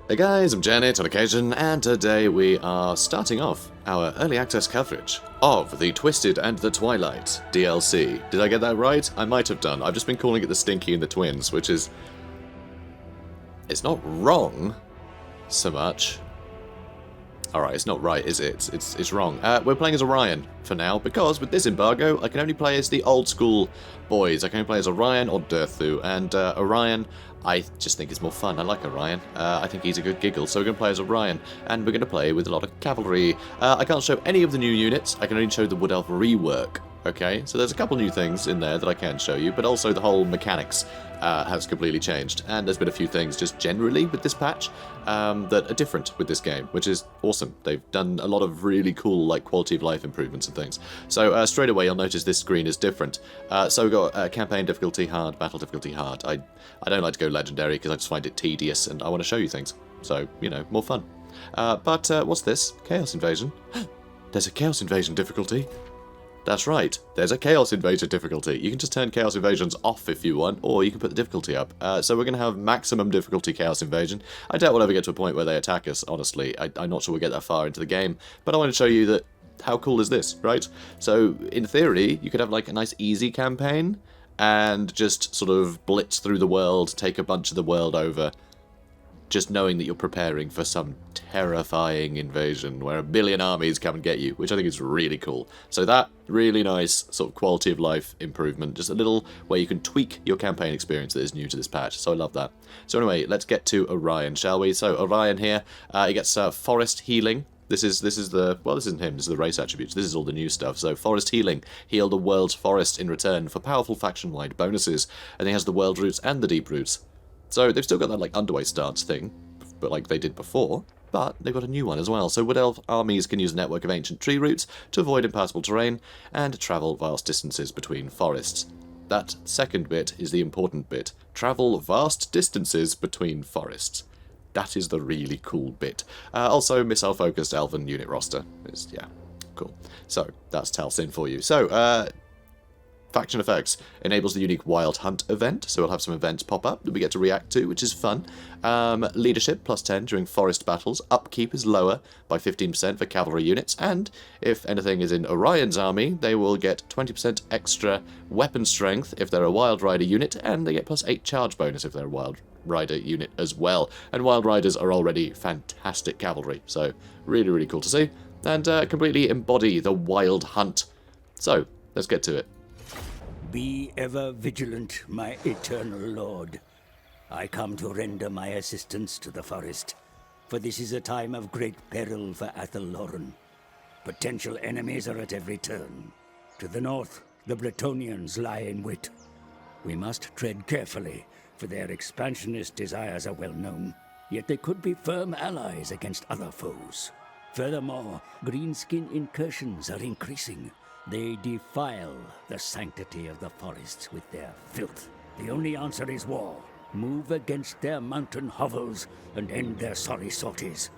Hey guys, I'm JanetOnOccasion, and today we are starting off our early access coverage of the Twisted and the Twilight DLC. Did I get that right? I might have done. I've just been calling it the Stinky and the Twins, which is... it's not wrong so much. Alright, it's not right, is it? It's wrong. We're playing as Orion for now, because with this embargo, I can only play as the old school boys. I can only play as Orion or Durthu, and Orion, I just think it's more fun. I like Orion. I think he's a good giggle, so we're going to play as Orion, and we're going to play with a lot of cavalry. I can't show any of the new units, I can only show the Wood Elf rework. Okay, so there's a couple new things in there that I can show you, but also the whole mechanics has completely changed, and there's been a few things just generally with this patch that are different with this game, which is awesome. They've done a lot of really cool like quality of life improvements and things. So straight away you'll notice this screen is different. So we've got campaign difficulty hard, battle difficulty hard. I don't like to go legendary because I just find it tedious and I want to show you things. So, you know, more fun. But what's this? Chaos Invasion. There's a Chaos Invasion difficulty. That's right, there's a Chaos Invasion difficulty. You can just turn Chaos Invasions off if you want, or you can put the difficulty up. So we're going to have maximum difficulty Chaos Invasion. I doubt we'll ever get to a point where they attack us, honestly. I'm not sure we'll get that far into the game, but I want to show you that how cool is this, right? So, in theory, you could have like a nice easy campaign, and just sort of blitz through the world, take a bunch of the world over, just knowing that you're preparing for some terrifying invasion where 1 billion armies come and get you, which I think is really cool. So that, really nice sort of quality of life improvement, just a little way you can tweak your campaign experience that is new to this patch, so I love that. So anyway, let's get to Orion, shall we? So Orion here, he gets forest healing. This is the, well, this isn't him, this is the race attributes, this is all the new stuff. So forest healing, heal the world's forest in return for powerful faction-wide bonuses, and he has the world roots and the deep roots. So they've still got that like underway stance thing, but like they did before, but they've got a new one as well. So Wood Elf armies can use a network of ancient tree routes to avoid impassable terrain and travel vast distances between forests. That second bit is the important bit. Travel vast distances between forests. That is the really cool bit. Also, missile-focused elven unit roster. Yeah, cool. So, that's Talsin for you. So, faction effects enables the unique Wild Hunt event, so we'll have some events pop up that we get to react to, which is fun. Leadership +10 during forest battles. Upkeep is lower by 15% for cavalry units, and if anything is in Orion's army, they will get 20% extra weapon strength if they're a Wild Rider unit, and they get +8 charge bonus if they're a Wild Rider unit as well. And Wild Riders are already fantastic cavalry, so really, really cool to see, and completely embody the Wild Hunt. So, let's get to it. Be ever vigilant, my eternal lord. I come to render my assistance to the forest, for this is a time of great peril for Athelloren. Potential enemies are at every turn. To the north, the Bretonnians lie in wait. We must tread carefully, for their expansionist desires are well known, yet they could be firm allies against other foes. Furthermore, greenskin incursions are increasing. They defile the sanctity of the forests with their filth. The only answer is war. Move against their mountain hovels and end their sorry sorties.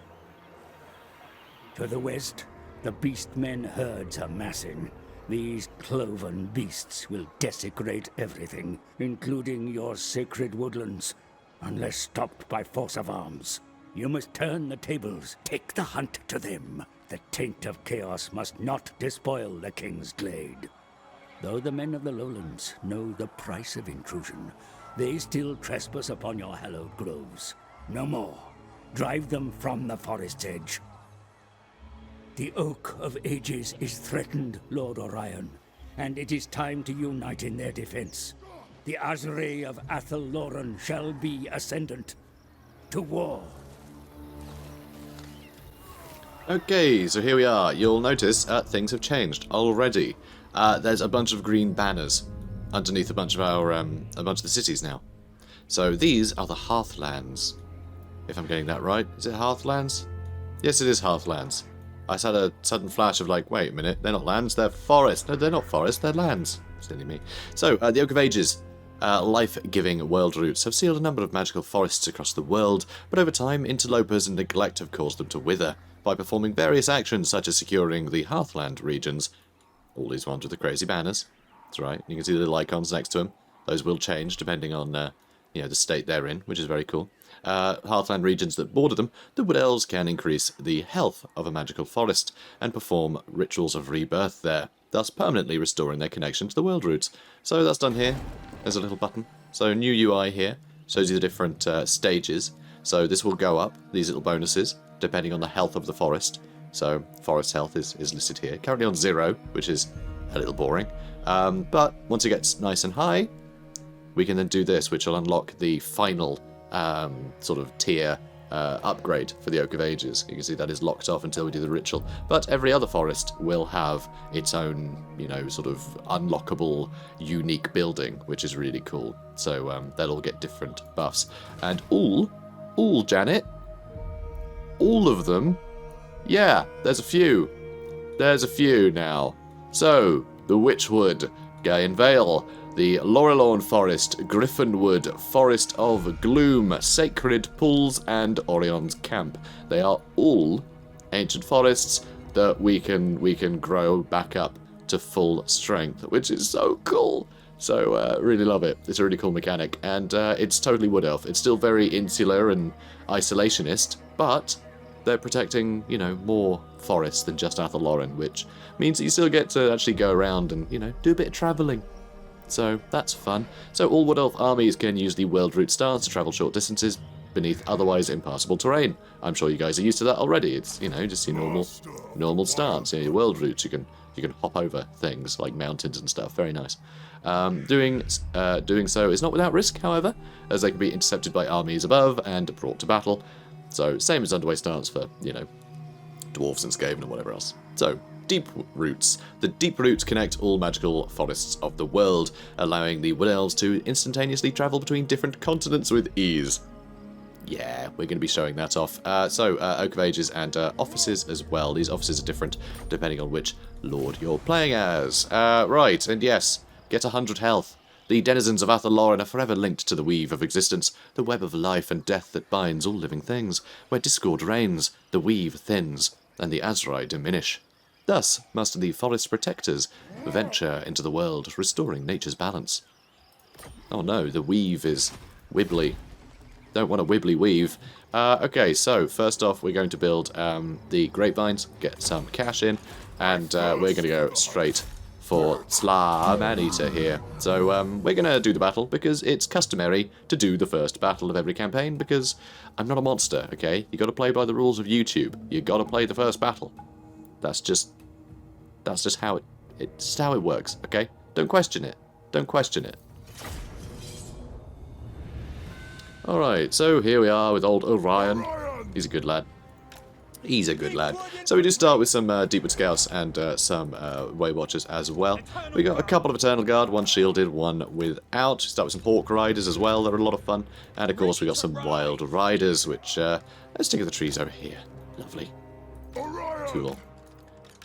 To the west, the Beastmen herds are massing. These cloven beasts will desecrate everything, including your sacred woodlands, unless stopped by force of arms. You must turn the tables, take the hunt to them. The taint of chaos must not despoil the king's glade. Though the men of the lowlands know the price of intrusion, they still trespass upon your hallowed groves. No more. Drive them from the forest's edge. The Oak of Ages is threatened, Lord Orion, and it is time to unite in their defense. The Azhag of Athelloren shall be ascendant. To war. Okay, so here we are. You'll notice things have changed already. There's a bunch of green banners underneath a bunch of the cities now. So these are the hearthlands. If I'm getting that right, is it hearthlands? Yes, it is hearthlands. I just had a sudden flash of like, wait a minute, they're not lands, they're forests. No, they're not forests, they're lands. Silly me. So the Oak of Ages. Life-giving world roots have sealed a number of magical forests across the world, but over time, interlopers and neglect have caused them to wither. By performing various actions such as securing the Hearthland regions, all these ones with the crazy banners, that's right, you can see the little icons next to them, those will change depending on you know, the state they're in, which is very cool. Hearthland regions that border them, the Wood Elves can increase the health of a magical forest and perform rituals of rebirth there, thus permanently restoring their connection to the world roots. So that's done here. There's a little button. So new UI here, shows you the different stages. So this will go up, these little bonuses, depending on the health of the forest. So forest health is listed here. Currently on 0, which is a little boring. But once it gets nice and high, we can then do this, which will unlock the final sort of tier upgrade for the Oak of Ages. You can see that is locked off until we do the ritual. But every other forest will have its own, you know, sort of unlockable, unique building, which is really cool. So they'll all get different buffs. And all, Janet, all of them, yeah, there's a few. There's a few now. So, the Witchwood, Gayan Vale, the Laurelorn Forest, Griffinwood, Forest of Gloom, Sacred Pools, and Orion's Camp. They are all ancient forests that we can grow back up to full strength, which is so cool. So, really love it. It's a really cool mechanic, and it's totally Wood Elf. It's still very insular and isolationist, but they're protecting, you know, more forests than just Athelloren, which means that you still get to actually go around and, you know, do a bit of travelling. So that's fun. So all Wood Elf armies can use the World Route stance to travel short distances beneath otherwise impassable terrain. I'm sure you guys are used to that already. It's, you know, just your normal stance. You know, your World Routes, you can hop over things like mountains and stuff. Very nice. Doing so is not without risk, however, as they can be intercepted by armies above and brought to battle. So, same as Underway stance for, you know, dwarves and Skaven and whatever else. So, Deep Roots. The Deep Roots connect all magical forests of the world, allowing the Wood Elves to instantaneously travel between different continents with ease. Yeah, we're going to be showing that off. Oak of Ages and offices as well. These offices are different depending on which lord you're playing as. Right, and yes, get 100 health. The denizens of Athelloren are forever linked to the weave of existence, the web of life and death that binds all living things. Where discord reigns, the weave thins, and the Azhag diminish. Thus must the forest protectors venture into the world, restoring nature's balance. Oh no, the weave is wibbly. Don't want a wibbly weave. Okay, so first off we're going to build the grapevines, get some cash in, and we're going to go straight for Sla Maneater here. So we're going to do the battle because it's customary to do the first battle of every campaign, because I'm not a monster, okay? You got to play by the rules of YouTube. You got to play the first battle. That's just how it's just how it works, okay? Don't question it. Don't question it. Alright, so here we are with old Orion. He's a good lad. He's a good lad. So we do start with some Deepwood Scouts and some Way Watchers as well. We got a couple of Eternal Guard, one shielded, one without. We start with some Hawk Riders as well, they're a lot of fun. And of course we got some Wild Riders, which, let's take the trees over here. Lovely. Cool.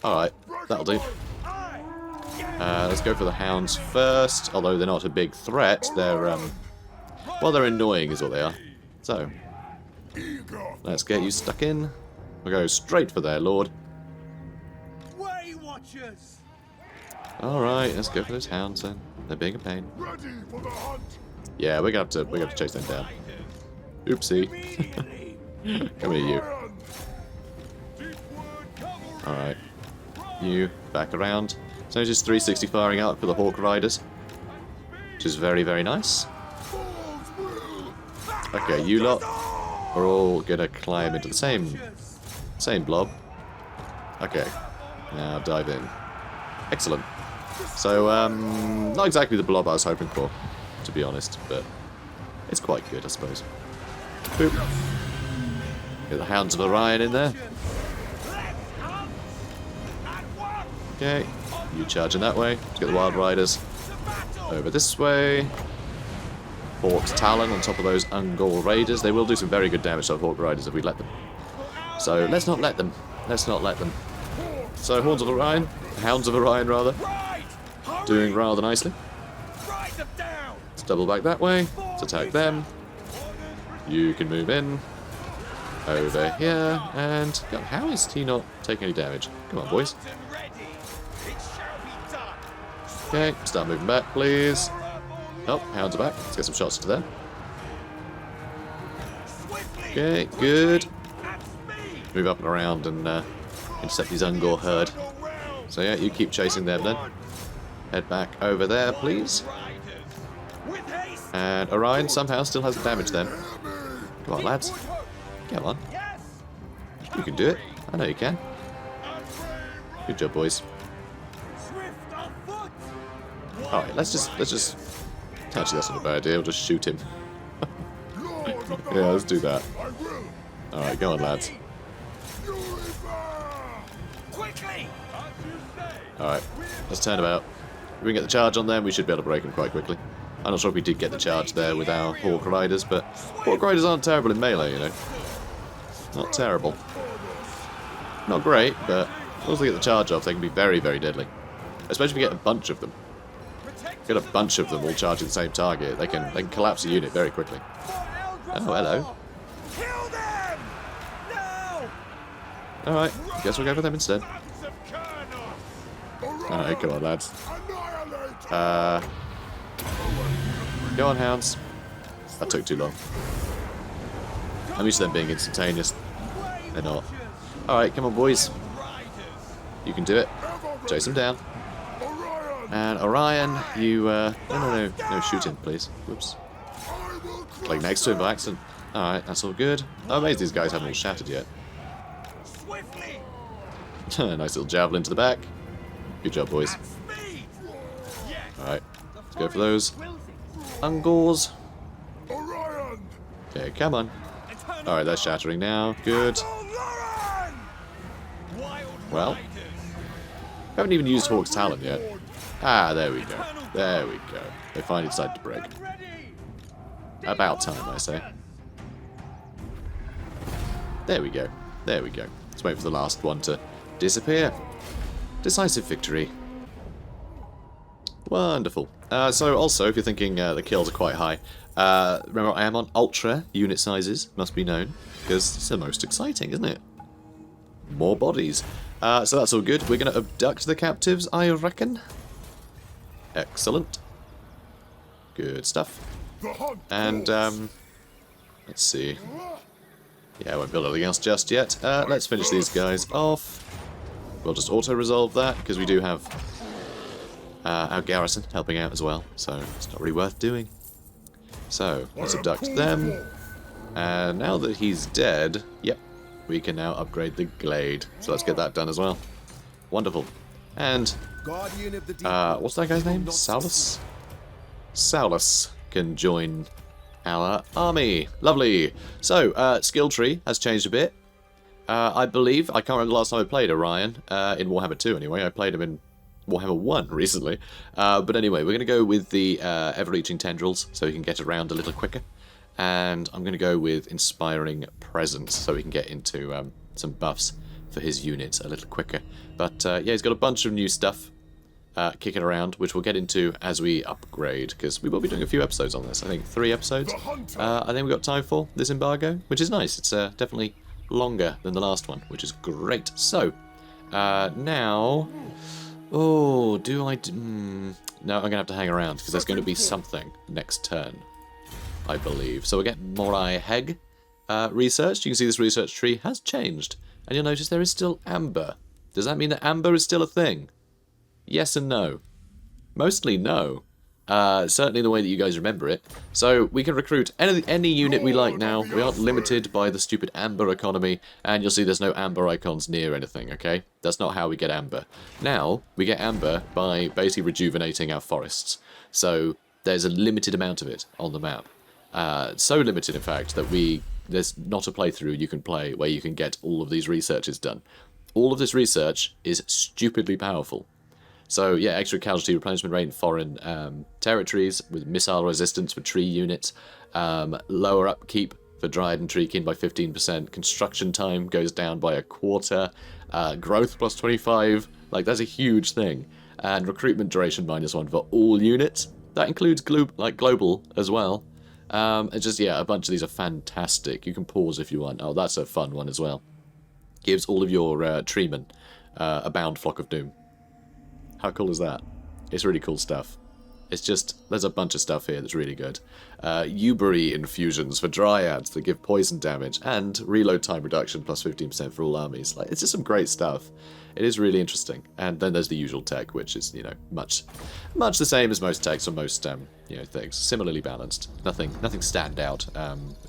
Alright, that'll do. Let's go for the Hounds first, although they're not a big threat. They're, well, they're annoying is what they are. So, let's get you stuck in. We'll go straight for their lord. Alright, let's go for those hounds then. They're being a pain. Yeah, we're gonna have to chase them down. Oopsie. Come here, you. Alright. You, back around. So just 360 firing out for the Hawk Riders. Which is very, very nice. Okay, you lot are all gonna climb into the same blob. Okay, now dive in. Excellent. So, not exactly the blob I was hoping for, to be honest, but it's quite good, I suppose. Boop. Get the Hounds of Orion in there. Okay, you charging that way. Let's get the Wild Riders over this way. Hawk's Talon on top of those Ungol Raiders. They will do some very good damage to our Hawk Riders if we let them. So let's not let them. Let's not let them. So Hounds of Orion, rather, doing rather nicely. Let's double back that way. Let's attack them. You can move in over here, and God, how is he not taking any damage? Come on, boys. Okay, start moving back, please. Oh, Hounds are back. Let's get some shots to them. Okay, good. Move up and around and intercept these Ungor herd. So yeah, you keep chasing them then. Head back over there, please. And Orion somehow still hasn't damaged them. Come on, lads. Come on. You can do it. I know you can. Good job, boys. Alright, let's just... Actually, that's not a bad idea. We'll just shoot him. Yeah, let's do that. Alright, go on, lads. Alright, let's turn about. If we can get the charge on them, we should be able to break them quite quickly. I'm not sure if we did get the charge there with our Hawk Riders, but Hawk Riders aren't terrible in melee, you know. Not terrible. Not great, but once they get the charge off, they can be very, very deadly. Especially if we get a bunch of them. Get a bunch of them all charging the same target, they can collapse a unit very quickly. Oh, hello. Alright, guess we'll go for them instead. Alright, come on, lads. Go on, hounds. That took too long. I'm used to them being instantaneous. They're not. Alright, come on, boys. You can do it. Chase them down. And Orion, you, no, shoot him, please. Whoops. Like next to him by accident. Alright, that's all good. I'm amazed these guys haven't all shattered yet. Nice little javelin to the back. Good job, boys. Alright, let's go for those Ungors. Okay, come on. Alright, they're shattering now. Good. Well, we haven't even used Hawk's Talon yet. Ah, there we go. There we go. They finally decided to break. About time, I say. There we go. There we go. Let's wait for the last one to disappear. Decisive victory. Wonderful. So also, if you're thinking the kills are quite high, remember I am on ultra unit sizes, must be known, because it's the most exciting, isn't it? More bodies. So that's all good. We're going to abduct the captives, I reckon. Excellent. Good stuff. And, let's see. Yeah, I won't build anything else just yet. Let's finish these guys off. We'll just auto-resolve that, because we do have our garrison helping out as well, so it's not really worth doing. So, let's abduct them. And now that he's dead, yep, we can now upgrade the Glade. So let's get that done as well. Wonderful. And, what's that guy's name? Saulus? Saulus can join our army. Lovely. So, skill tree has changed a bit. I believe, I can't remember the last time I played Orion, in Warhammer 2 anyway. I played him in Warhammer 1 recently. But anyway, we're going to go with the ever-reaching tendrils, so he can get around a little quicker. And I'm going to go with Inspiring Presence, so we can get into some buffs for his units a little quicker. But yeah, he's got a bunch of new stuff kicking around, which we'll get into as we upgrade, because we will be doing a few episodes on this. I think 3 episodes. I think we've got time for this embargo, which is nice. It's definitely longer than the last one, which is great. So, now... Oh, do I... No, I'm going to have to hang around, because there's going to be something next turn, I believe. So we'll get Morai Heg researched. You can see this research tree has changed. And you'll notice there is still Amber. Does that mean that Amber is still a thing? Yes and no. Mostly no. Certainly the way that you guys remember it. So we can recruit any unit we like now. We aren't limited by the stupid Amber economy. And you'll see there's no Amber icons near anything, okay? That's not how we get Amber. Now, we get Amber by basically rejuvenating our forests. So there's a limited amount of it on the map. So limited, in fact, that there's not a playthrough you can play where you can get all of these researches done. All of this research is stupidly powerful. So yeah, extra casualty replenishment rate in foreign territories with missile resistance for tree units, lower upkeep for dryad and treekin by 15%, construction time goes down by 1/4, growth plus 25, like that's a huge thing, and recruitment duration -1 for all units. That includes global as well. And just, yeah, a bunch of these are fantastic. You can pause if you want. Oh, that's a fun one as well. Gives all of your treemen a bound flock of doom. How cool is that? It's really cool stuff. It's just, there's a bunch of stuff here that's really good. Ubery infusions for dryads that give poison damage, and reload time reduction plus 15% for all armies. Like, it's just some great stuff. It is really interesting. And then there's the usual tech, which is, you know, much the same as most techs or most, you know, things. Similarly balanced. Nothing stand out,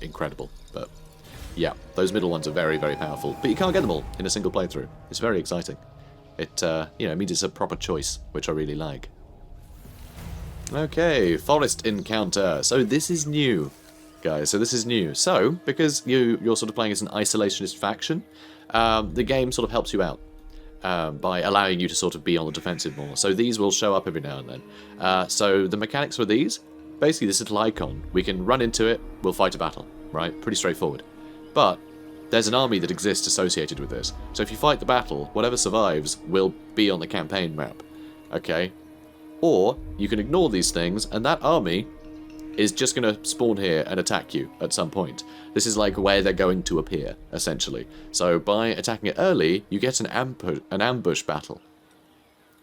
incredible. But, yeah, those middle ones are very, very powerful. But you can't get them all in a single playthrough. It's very exciting. It, you know, it means it's a proper choice, which I really like. Okay, forest encounter. So this is new, guys. So this is new. So, because you're sort of playing as an isolationist faction, the game sort of helps you out. By allowing you to sort of be on the defensive more. So these will show up every now and then. So the mechanics for these, basically this little icon, we can run into it, we'll fight a battle, right? Pretty straightforward. But there's an army that exists associated with this. So if you fight the battle, whatever survives will be on the campaign map, okay? Or you can ignore these things, and that army is just going to spawn here and attack you at some point. This is like where they're going to appear, essentially. So by attacking it early, you get an ambush battle.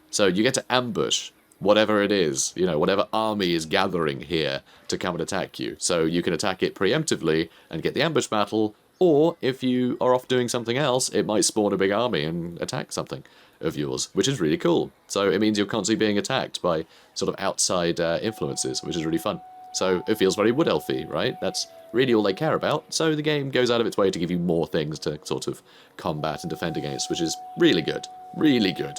So you get to ambush whatever it is, you know, whatever army is gathering here to come and attack you. So you can attack it preemptively and get the ambush battle, or if you are off doing something else, it might spawn a big army and attack something of yours, which is really cool. So it means you're constantly being attacked by sort of outside influences, which is really fun. So it feels very Wood Elfy, right? That's really all they care about. So the game goes out of its way to give you more things to sort of combat and defend against, which is really good. Really good.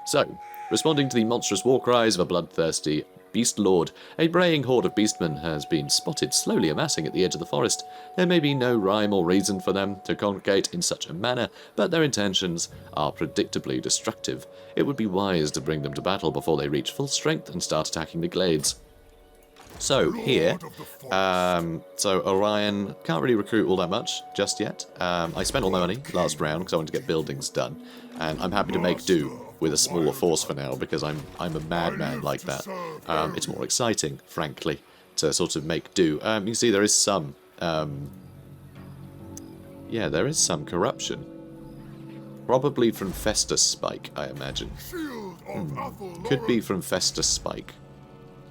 So, responding to the monstrous war cries of a bloodthirsty beast lord, a braying horde of beastmen has been spotted slowly amassing at the edge of the forest. There may be no rhyme or reason for them to congregate in such a manner, but their intentions are predictably destructive. It would be wise to bring them to battle before they reach full strength and start attacking the glades. So, here, so Orion can't really recruit all that much just yet. I spent all my money last round because I wanted to get buildings done, and I'm happy to make do with a smaller force for now because I'm a madman like that. It's more exciting, frankly, to sort of make do. You can see there is some, yeah, there is some corruption. Probably from Festus Spike, I imagine. Could be from Festus Spike.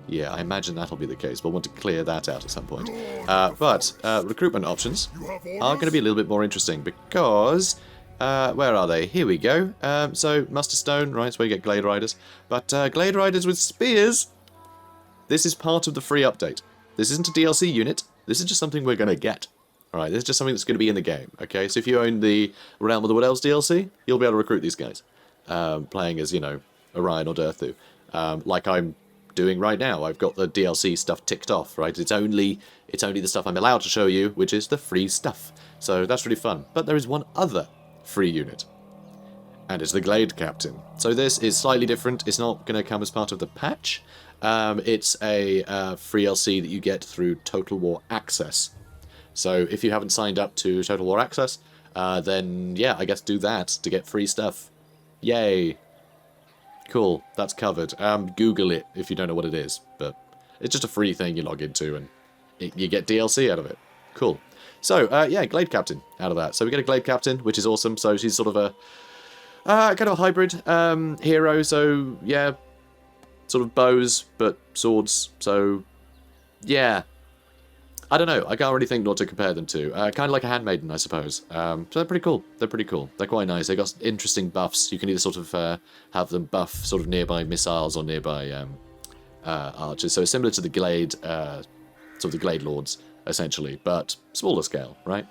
Yeah, I imagine that'll be the case. We'll want to clear that out at some point. But recruitment options are going to be a little bit more interesting because... where are they? Here we go. So, Muster Stone, right, that's where you get Glade Riders. But Glade Riders with Spears, this is part of the free update. This isn't a DLC unit. This is just something we're going to get. Alright, this is just something that's going to be in the game. Okay, so if you own the Realm of the Wood Elves DLC, you'll be able to recruit these guys. Playing as, you know, Orion or Durthu. Like I'm doing right now. I've got the DLC stuff ticked off, right? It's only the stuff I'm allowed to show you, which is the free stuff. So that's really fun. But there is one other free unit, and it's the Glade Captain. So this is slightly different. It's not going to come as part of the patch. It's a free LC that you get through Total War Access. So if you haven't signed up to Total War Access, then yeah, I guess do that to get free stuff. Yay. Cool, that's covered. Google it if you don't know what it is, but it's just a free thing you log into and you get DLC out of it. Cool. So, yeah, Glade Captain out of that. So we get a Glade Captain, which is awesome. So she's sort of a kind of a hybrid hero. So, yeah, sort of bows, but swords. So, yeah. I don't know. I can't really think what to compare them to. Kind of like a handmaiden, I suppose. So they're pretty cool. They're pretty cool. They're quite nice. They got interesting buffs. You can either sort of have them buff sort of nearby missiles or nearby archers. So it's similar to the Glade, sort of the Glade Lords, essentially, but smaller scale, right?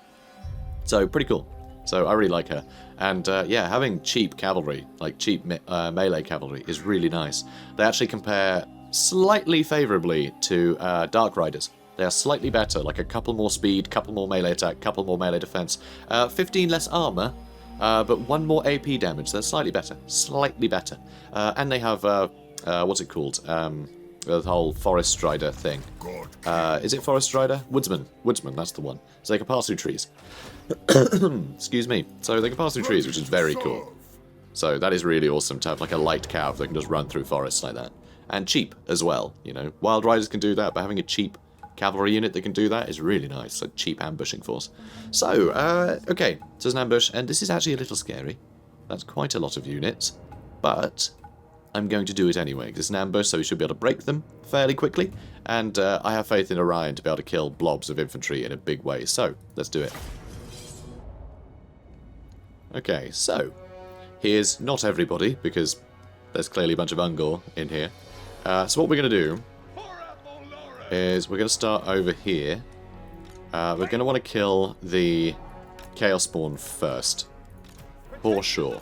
So pretty cool. So I really like her. And yeah, having cheap cavalry, like cheap melee cavalry, is really nice. They actually compare slightly favourably to Dark Riders. They are slightly better, like a couple more speed, couple more melee attack, couple more melee defense, 15 less armor, but 1 more AP damage. They're slightly better, and they have what's it called? The whole Forest Strider thing. Is it Forest Strider? Woodsman, that's the one. So they can pass through trees. Excuse me. So they can pass through trees, which is very cool. So that is really awesome to have like a light cav that can just run through forests like that, and cheap as well. You know, Wild Riders can do that, but having a cheap cavalry unit that can do that is really nice. A cheap ambushing force. So, okay, so there's an ambush, and this is actually a little scary. That's quite a lot of units, but I'm going to do it anyway, because it's an ambush, so we should be able to break them fairly quickly. And I have faith in Orion to be able to kill blobs of infantry in a big way, so let's do it. Okay, so here's not everybody, because there's clearly a bunch of Ungor in here. So what we're going to do is we're going to start over here. We're going to want to kill the Chaos Spawn first, for sure.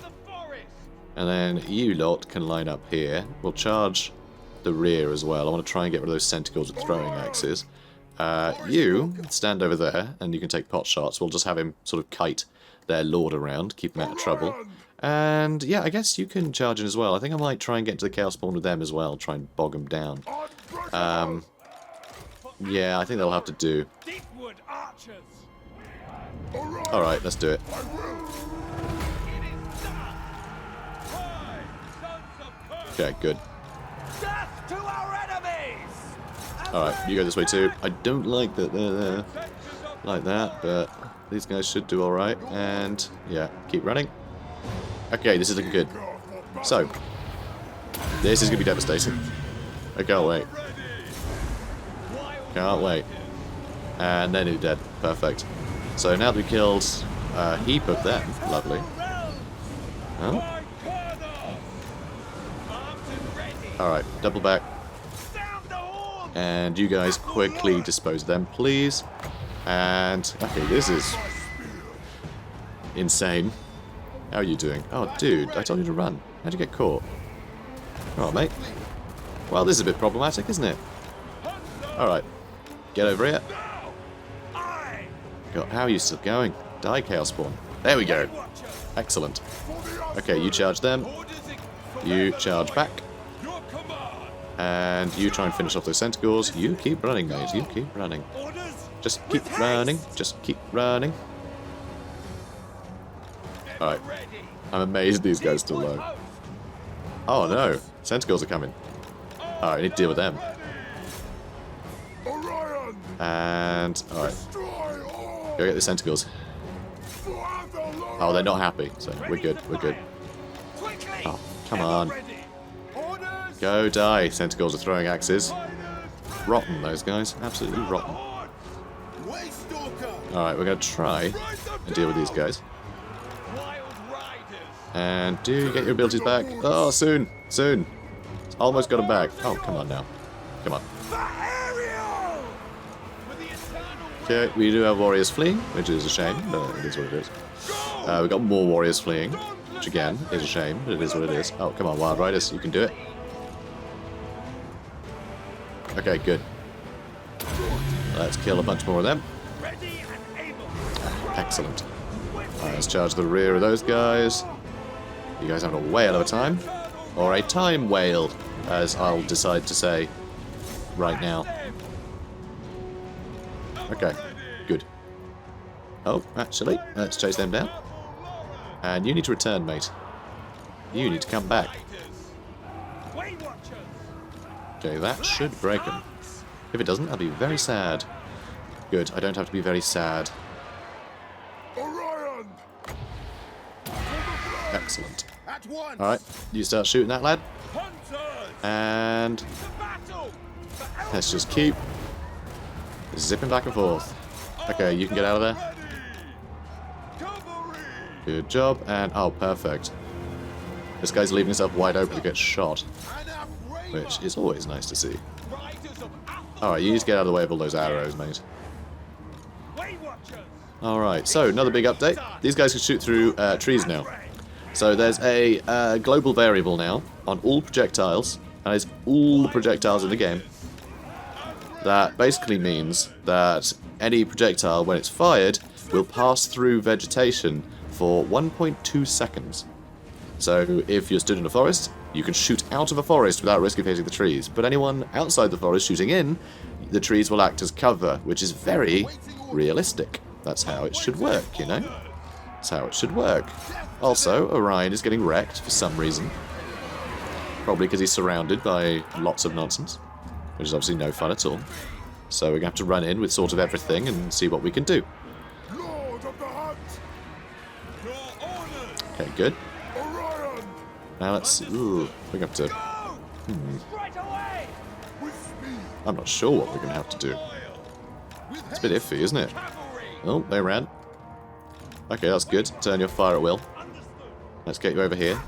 And then you lot can line up here. We'll charge the rear as well. I want to try and get rid of those Centaurs with throwing axes. You stand over there, and you can take pot shots. We'll just have him sort of kite their lord around, keep him out of trouble. And yeah, I guess you can charge in as well. I think I might try and get to the Chaos Spawn with them as well, try and bog them down. Yeah, I think that'll have to do. Alright, let's do it. Okay, good. Alright, you go this way too. I don't like that they're there like that, but these guys should do alright. And yeah, keep running. Okay, this is looking good. So, this is going to be devastating. I can't wait. Can't wait. And then he's dead. Perfect. So now that we killed a heap of them, lovely. Oh. Alright, double back. And you guys quickly dispose of them, please. And, okay, this is insane. How are you doing? Oh, dude, I told you to run. How'd you get caught? Alright, mate. Well, this is a bit problematic, isn't it? Alright. Get over here. God, how are you still going? Die, Chaos Spawn. There we go. Excellent. Okay, you charge them. You charge back. And you try and finish off those Centaurs. You keep running, mate. You keep running. Just keep running. Just keep running. Alright. I'm amazed these guys still low. Oh no. Centaurs are coming. Alright, I need to deal with them. And, alright. Go get the Centaurs. Oh, they're not happy, so we're good, we're good. Oh, come on. Go die. Centaurs are throwing axes. Rotten, those guys. Absolutely rotten. Alright, we're going to try and deal with these guys. And do you get your abilities back? Oh, soon. Soon. Almost got them back. Oh, come on now. Come on. Okay, we do have warriors fleeing, which is a shame, but it is what it is. We've got more warriors fleeing, which again is a shame, but it is what it is. Oh, come on, Wild Riders, you can do it. Okay, good. Let's kill a bunch more of them. Excellent. Alright, let's charge the rear of those guys. You guys having a whale of a time. Or a time whale, as I'll decide to say right now. Okay, good. Oh, actually, let's chase them down. And you need to return, mate. You need to come back. Okay, that should break him. If it doesn't, I'll be very sad. Good, I don't have to be very sad. Excellent. Alright, you start shooting that lad. And let's just keep zipping back and forth. Okay, you can get out of there. Good job, and oh, perfect. This guy's leaving himself wide open to get shot, which is always nice to see. Alright, you need to get out of the way of all those arrows, mate. Alright, so another big update. These guys can shoot through trees now. So there's a global variable now on all projectiles, and it's all the projectiles in the game. That basically means that any projectile, when it's fired, will pass through vegetation for 1.2 seconds. So if you're stood in a forest, you can shoot out of a forest without risk of hitting the trees. But anyone outside the forest shooting in, the trees will act as cover, which is very realistic. That's how it should work, you know? That's how it should work. Also, Orion is getting wrecked for some reason. Probably because he's surrounded by lots of nonsense, which is obviously no fun at all. So we're going to have to run in with sort of everything and see what we can do. Okay, good. Now let's... Ooh, we're going to have to... I'm not sure what we're going to have to do. It's a bit iffy, isn't it? Oh, they ran. Okay, that's good. Turn your fire at will. Let's get you over here.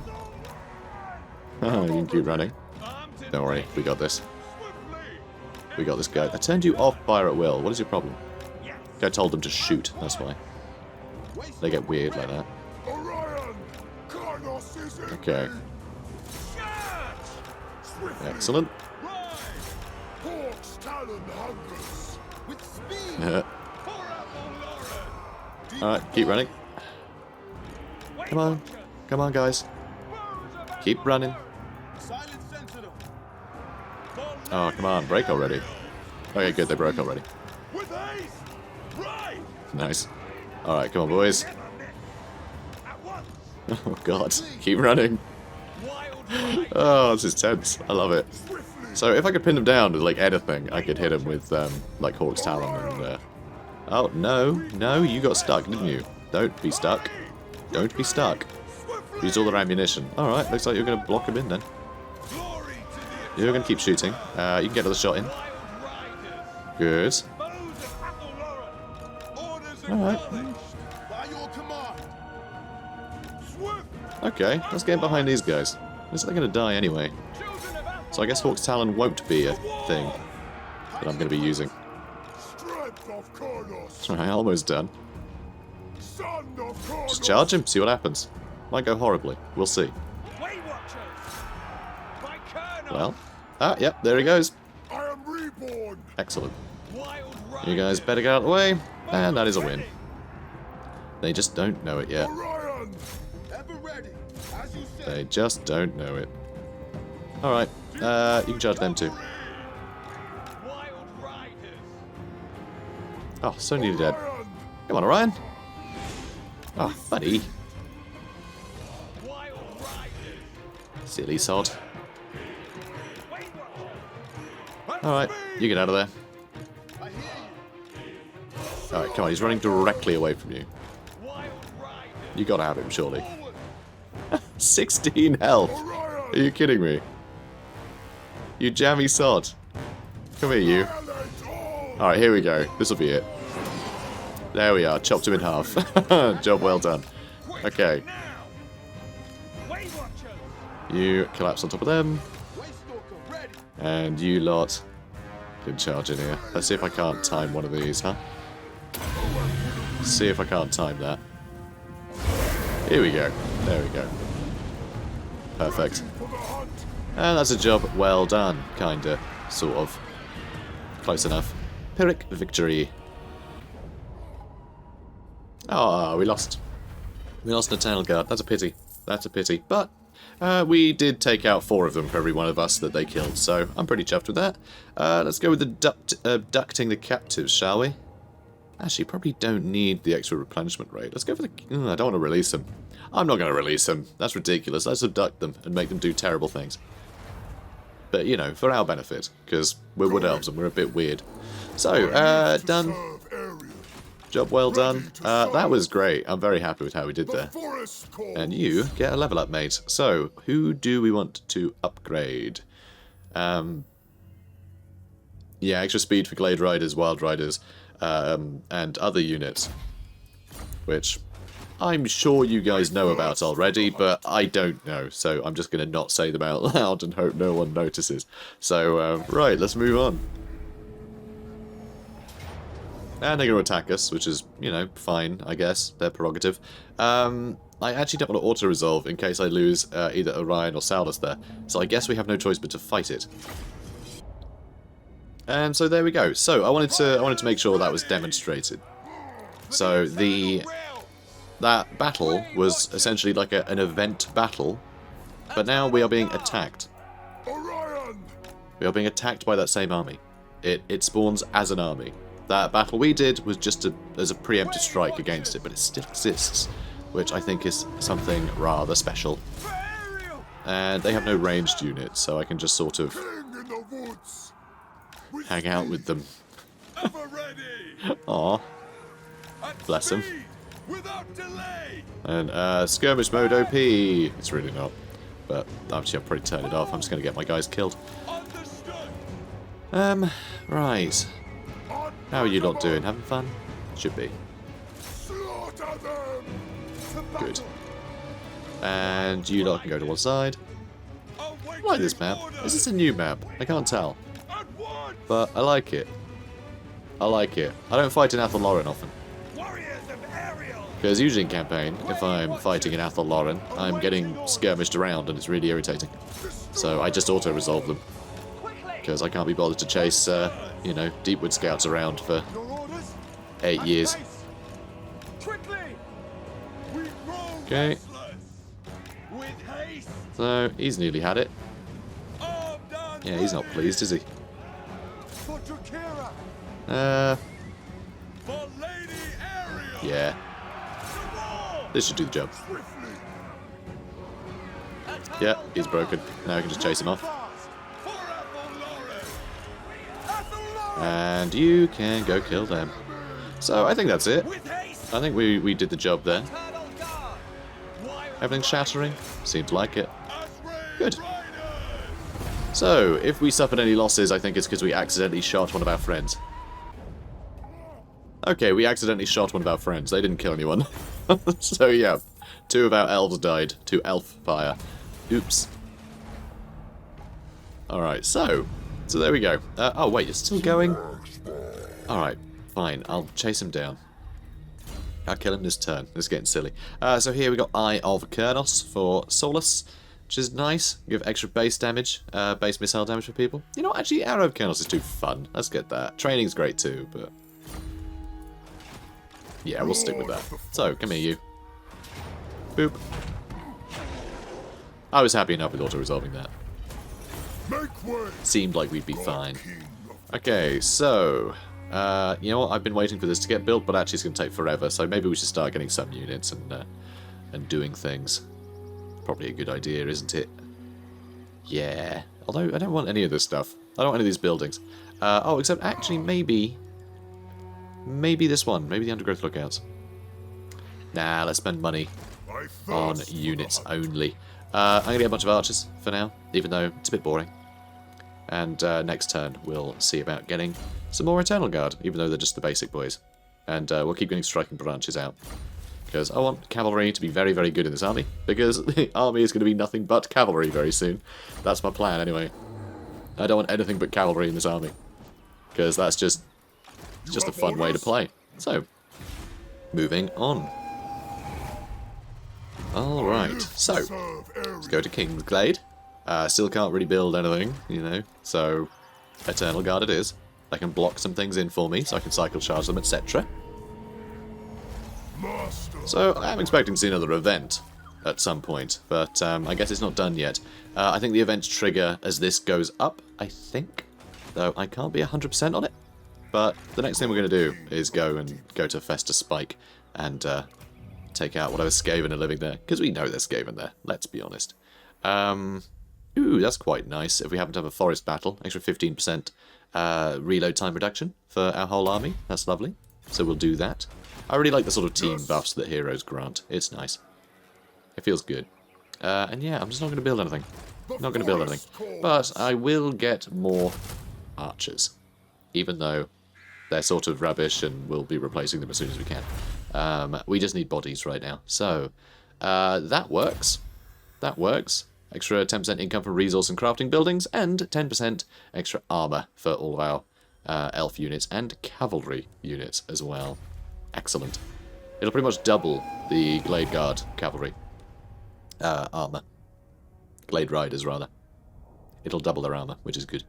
Oh, you can keep running. Don't worry, we got this. We got this guy. I turned you off fire at will. What is your problem? I told them to shoot, that's why. They get weird like that. Okay. Excellent. Alright, keep running. Come on. Come on, guys. Keep running. Oh, come on. Break already. Okay, good. They broke already. Nice. Alright, come on, boys. Oh, God. Keep running. Oh, this is tense. I love it. So, if I could pin them down with, like, anything, I could hit them with, like, Hawk's Talon and, Oh, no. No, you got stuck, didn't you? Don't be stuck. Don't be stuck. Use all their ammunition. Alright, looks like you're going to block them in, then. You're going to keep shooting. You can get another shot in. Good. Alright. Okay, let's get behind these guys. Looks like they're going to die anyway. So I guess Hawk's Talon won't be a thing that I'm going to be using. Alright, almost done. Just charge him, see what happens. Might go horribly. We'll see. Well, yep, there he goes. Excellent. You guys better get out of the way. And that is a win. They just don't know it yet. They just don't know it. Alright, you can charge them too. Oh, so nearly dead. Come on, Orion. Oh, buddy. Silly sod. Alright, you get out of there. Alright, come on, he's running directly away from you. You gotta have him, surely. 16 health! Are you kidding me? You jammy sod. Come here, you. Alright, here we go. This'll be it. There we are, chopped him in half. Job well done. Okay. You collapse on top of them. And you lot can charge in here. Let's see if I can't time one of these, huh? See if I can't time that. Here we go. There we go. Perfect. And that's a job well done, kinda, sort of. Close enough. Pyrrhic victory. Oh, we lost. We lost an Eternal Guard. That's a pity. That's a pity. But we did take out 4 of them for every one of us that they killed, so I'm pretty chuffed with that. Let's go with the abducting the captives, shall we? Actually, probably don't need the extra replenishment rate. Let's go for the... I don't want to release them. I'm not going to release them. That's ridiculous. Let's abduct them and make them do terrible things. But, you know, for our benefit, because we're Wood Elves and we're a bit weird. So, done. Job well done. That was great. I'm very happy with how we did there. And you get a level up, mate. So, who do we want to upgrade? Yeah, extra speed for Glade Riders, Wild Riders, and other units. Which I'm sure you guys know about already, but I don't know. So I'm just going to not say them out loud and hope no one notices. So, right, let's move on. And they're going to attack us, which is, you know, fine, I guess. Their prerogative. I actually don't want to auto-resolve in case I lose either Orion or Saulus there. So I guess we have no choice but to fight it. And so there we go. So I wanted to make sure that was demonstrated. So that battle was essentially like an event battle, but now we are being attacked. We are being attacked by that same army. It spawns as an army. That battle we did was just as a preemptive strike against it, but it still exists, which I think is something rather special. And they have no ranged units, so I can just sort of hang out with them. Aw. Bless him. And skirmish mode OP. It's really not. but obviously I'll probably turn it off. I'm just going to get my guys killed. Right. How are you lot doing? Having fun? Should be. Good. And you lot can go to one side. I like this map. Is this a new map? I can't tell. But I like it. I like it. I don't fight in Athel Loren often. Because usually in campaign, if I'm fighting in Athel Loren, I'm getting skirmished around and it's really irritating. So I just auto-resolve them. Because I can't be bothered to chase, you know, Deepwood Scouts around for 8 years. Okay. So, he's nearly had it. Yeah, he's not pleased, is he? Yeah. This should do the job. Yeah, he's broken. Now we can just chase him off. And you can go kill them. So, I think that's it. I think we did the job there. Everything's shattering? Seems like it. Good. So, if we suffered any losses, I think it's because we accidentally shot one of our friends. Okay, we accidentally shot one of our friends. They didn't kill anyone. So, yeah. 2 of our elves died to elf fire. Oops. Alright, so there we go. Oh, wait, it's still going? Alright, fine. I'll chase him down. I'll kill him this turn. This is getting silly. So here we got Eye of Kurnos for Solus, which is nice. Give extra base damage, base missile damage for people. You know, actually, Arrow of Kurnos is too fun. Let's get that. Training's great too, but yeah, we'll stick with that. So, come here, you. Boop. I was happy enough with auto-resolving that. Seemed like we'd be fine. Okay, so you know what? I've been waiting for this to get built, but actually it's going to take forever. So maybe we should start getting some units and doing things. Probably a good idea, isn't it? Yeah. Although I don't want any of this stuff. I don't want any of these buildings. Oh, except actually maybe this one. Maybe the undergrowth lookouts. Nah, let's spend money on units only. I'm going to get a bunch of archers for now, even though it's a bit boring. And next turn we'll see about getting some more Eternal Guard, even though they're just the basic boys. And we'll keep getting striking branches out. Because I want cavalry to be very, very good in this army. Because the army is going to be nothing but cavalry very soon. That's my plan anyway. I don't want anything but cavalry in this army. Because that's just a fun way to play. So, moving on. Alright, so, let's go to Kingsglade. Still can't really build anything, you know, so Eternal Guard it is. They can block some things in for me, so I can cycle charge them, etc. So, I'm expecting to see another event at some point, but I guess it's not done yet. I think the events trigger as this goes up, I think. Though I can't be 100% on it. But the next thing we're going to do is go to Festa Spike and take out whatever Skaven are living there. Because we know there's Skaven there, let's be honest. Ooh, that's quite nice. If we happen to have a forest battle, extra 15% reload time reduction for our whole army. That's lovely. So we'll do that. I really like the sort of team buffs that heroes grant. It's nice. It feels good. And yeah, I'm just not going to build anything. Not going to build anything. But I will get more archers. Even though they're sort of rubbish and we'll be replacing them as soon as we can. We just need bodies right now. So, that works. That works. Extra 10% income from resource and crafting buildings, and 10% extra armor for all of our elf units and cavalry units as well. Excellent. It'll pretty much double the Glade Guard cavalry armor. Glade Riders, rather. It'll double their armor, which is good.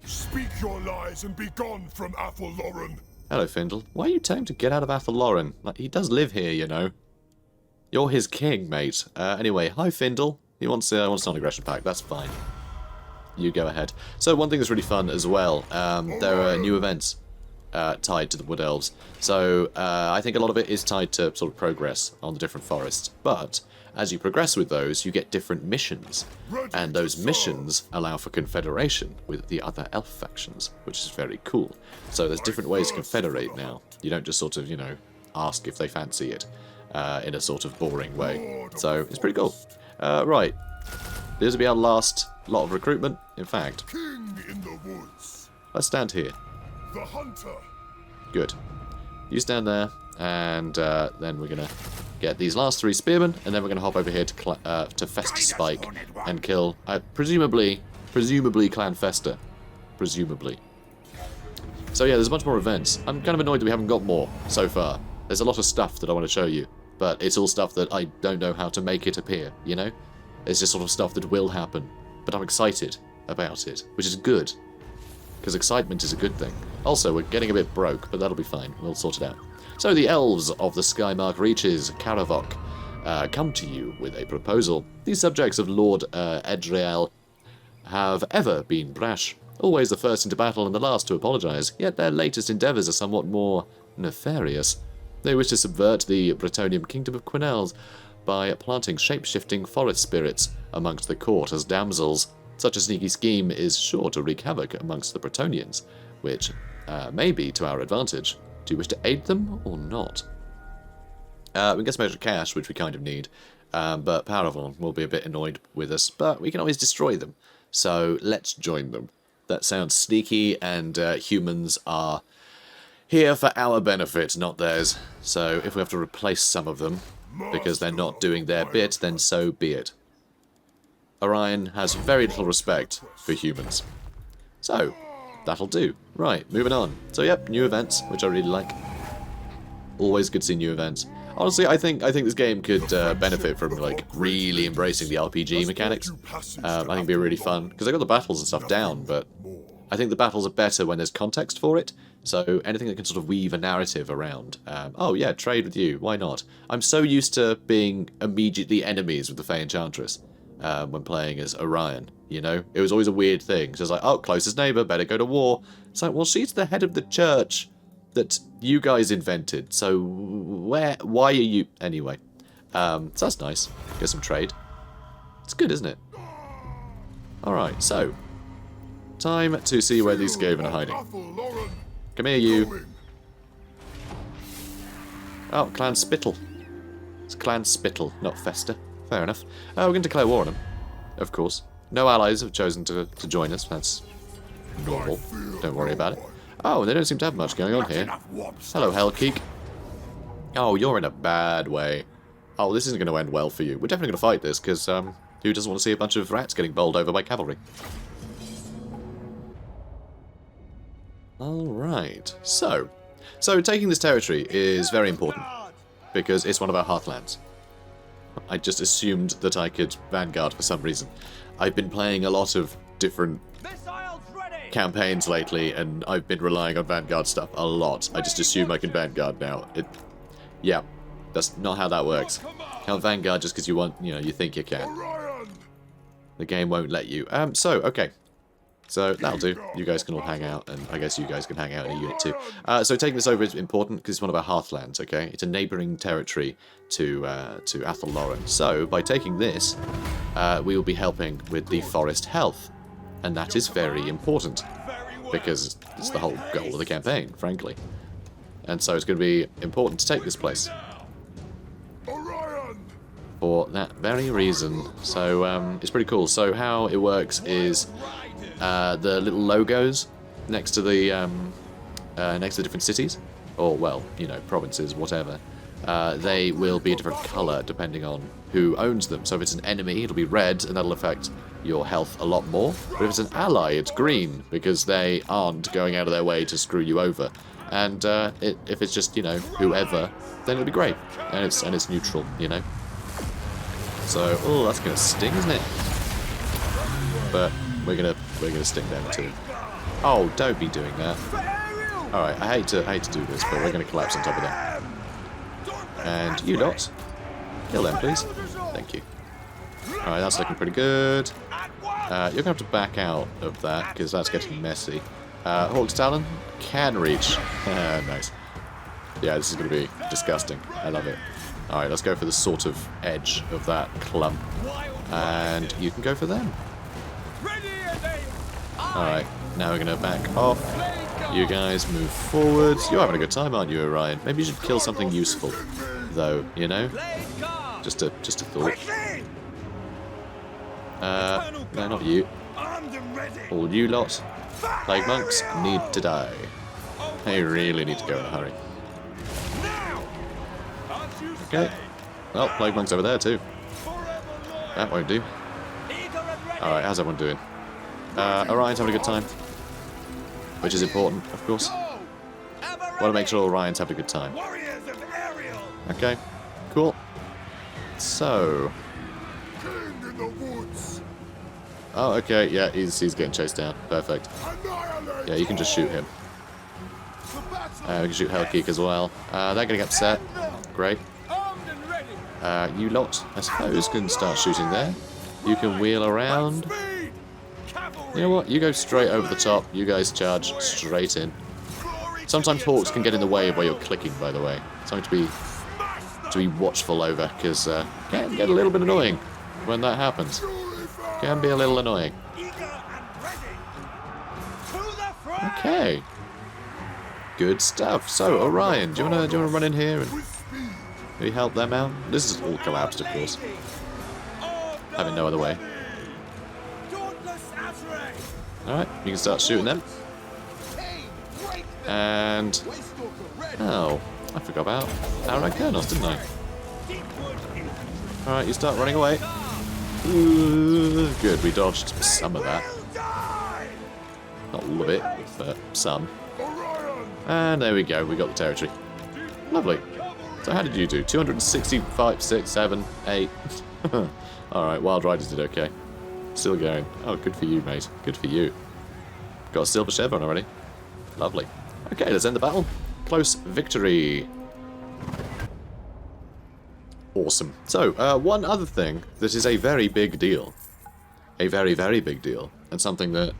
Speak your lies and be gone from Athel Loren. Hello, Findle. Why are you telling him to get out of Athel Loren? Like, he does live here, you know. You're his king, mate. Anyway, hi, Findle. He wants non-aggression pact. That's fine. You go ahead. So one thing that's really fun as well, there are new events tied to the Wood Elves. So I think a lot of it is tied to sort of progress on the different forests. But as you progress with those, you get different missions. And those missions allow for confederation with the other elf factions, which is very cool. So there's different ways to confederate now. You don't just sort of, you know, ask if they fancy it in a sort of boring way. So it's pretty cool. Right. This will be our last lot of recruitment. In fact, King in the woods. let's stand here. The hunter. Good. You stand there, and then we're going to get these last 3 spearmen, and then we're going to hop over here to Fester Spike and kill, presumably Clan Fester. Presumably. So yeah, there's a bunch more events. I'm kind of annoyed that we haven't got more so far. There's a lot of stuff that I want to show you, but it's all stuff that I don't know how to make it appear, you know? It's just sort of stuff that will happen, but I'm excited about it, which is good, because excitement is a good thing. Also, we're getting a bit broke, but that'll be fine. We'll sort it out. So the elves of the Skymark Reaches, Gor-Rok, come to you with a proposal. These subjects of Lord Edriel have ever been brash, always the first into battle and the last to apologise, yet their latest endeavours are somewhat more nefarious. They wish to subvert the Bretonnian kingdom of Quinels by planting shape-shifting forest spirits amongst the court as damsels. Such a sneaky scheme is sure to wreak havoc amongst the Bretonnians, which may be to our advantage. Do you wish to aid them or not? We can get some extra cash, which we kind of need, but Paravon will be a bit annoyed with us, but we can always destroy them. So let's join them. That sounds sneaky, and humans are here for our benefit, not theirs. So if we have to replace some of them because they're not doing their bit, then so be it. Orion has very little respect for humans. So, that'll do. Right, moving on. So yep, new events, which I really like. Always good to see new events. Honestly, I think this game could benefit from like really embracing the RPG mechanics. I think it'd be really fun because I got the battles and stuff down, but I think the battles are better when there's context for it. So anything that can sort of weave a narrative around. Oh yeah, trade with you. Why not? I'm so used to being immediately enemies with the Fey Enchantress when playing as Orion. You know, it was always a weird thing. So it's like, oh, closest neighbor, better go to war. It's like, well, she's the head of the church that you guys invented, so why are you... Anyway, so that's nice. Get some trade. It's good, isn't it? Alright, so, time to see where these Skaven are hiding. Come here, you. Oh, Clan Spittle. It's Clan Spittle, not Fester. Fair enough. We're going to declare war on them, of course. No allies have chosen to join us, that's normal. Don't worry about it. Oh, they don't seem to have much going on here. Hello, Hellkeek. Oh, you're in a bad way. Oh, this isn't going to end well for you. We're definitely going to fight this, because who doesn't want to see a bunch of rats getting bowled over by cavalry? Alright, so taking this territory is very important, because it's one of our hearthlands. I just assumed that I could Vanguard for some reason. I've been playing a lot of different campaigns lately, and I've been relying on Vanguard stuff a lot. I just assume I can Vanguard now. Yeah, that's not how that works. Can't Vanguard just because you want, you think you can. The game won't let you. Okay. So that'll do. You guys can all hang out, and I guess you guys can hang out in a unit too. So taking this over is important because it's one of our hearthlands, okay? It's a neighbouring territory to Athel Loren. So by taking this, we will be helping with the forest health. And that is very important, because it's the whole goal of the campaign, frankly. And so it's going to be important to take this place. For that very reason. So it's pretty cool. So how it works is the little logos next to the different cities, or well, provinces, whatever. They will be a different colour depending on who owns them. So if it's an enemy, it'll be red, and that'll affect your health a lot more. But if it's an ally, it's green, because they aren't going out of their way to screw you over. And if it's just, whoever, then it'll be great. And it's neutral, So, oh, that's gonna sting, isn't it? But we're gonna sting them too. Oh, don't be doing that. Alright, I hate to do this, but we're gonna collapse on top of them. And you lot, kill them, please. Thank you. Alright, that's looking pretty good. You're going to have to back out of that, because that's getting messy. Hawk's Talon can reach. Nice. Yeah, this is going to be disgusting. I love it. Alright, let's go for the sort of edge of that clump. And you can go for them. Alright, now we're going to back off. You guys move forward. You're having a good time, aren't you, Orion? Maybe you should kill something useful, though, Just a thought. No, not you. All you lot. Plague monks need to die. They really need to go in a hurry. Okay. Well, plague monks over there too. That won't do. Alright, how's everyone doing? Orion's having a good time. Which is important, of course. Want to make sure Orion's having a good time. Okay, cool. So... Oh, okay, yeah, he's getting chased down. Perfect. Yeah, you can just shoot him. We can shoot Hellkeek as well. They're getting upset. Great. You lot, I suppose, can start shooting there. You can wheel around. You know what? You go straight over the top. You guys charge straight in. Sometimes hawks can get in the way of where you're clicking, by the way. Something to be watchful over, because can get a little bit annoying when that happens. Can be a little annoying. Okay. Good stuff. So, Orion, do you wanna run in here and maybe help them out? This is all collapsed, of course. Having no other way. Alright, you can start shooting them. And... Oh, I forgot about Outright Colonels, didn't I? Alright, you start running away. Ooh, good, we dodged some of that. Not all of it, but some. And there we go, we got the territory. Lovely. So how did you do? 265, 6, 7, 8. Alright, Wild Riders did okay. Still going. Oh, good for you, mate. Good for you. Got a silver chevron already. Lovely. Okay, let's end the battle. Close victory. Awesome. So, one other thing that is a very big deal. A very, very big deal. And something that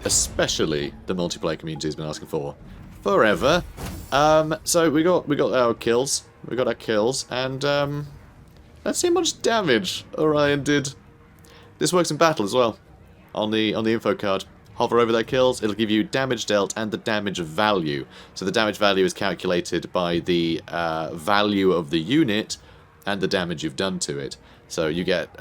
especially the multiplayer community has been asking for forever. So we got our kills. We got our kills, and let's see how much damage Orion did. This works in battle as well. On the info card. Hover over their kills, it'll give you damage dealt and the damage value. So the damage value is calculated by the value of the unit and the damage you've done to it. So you get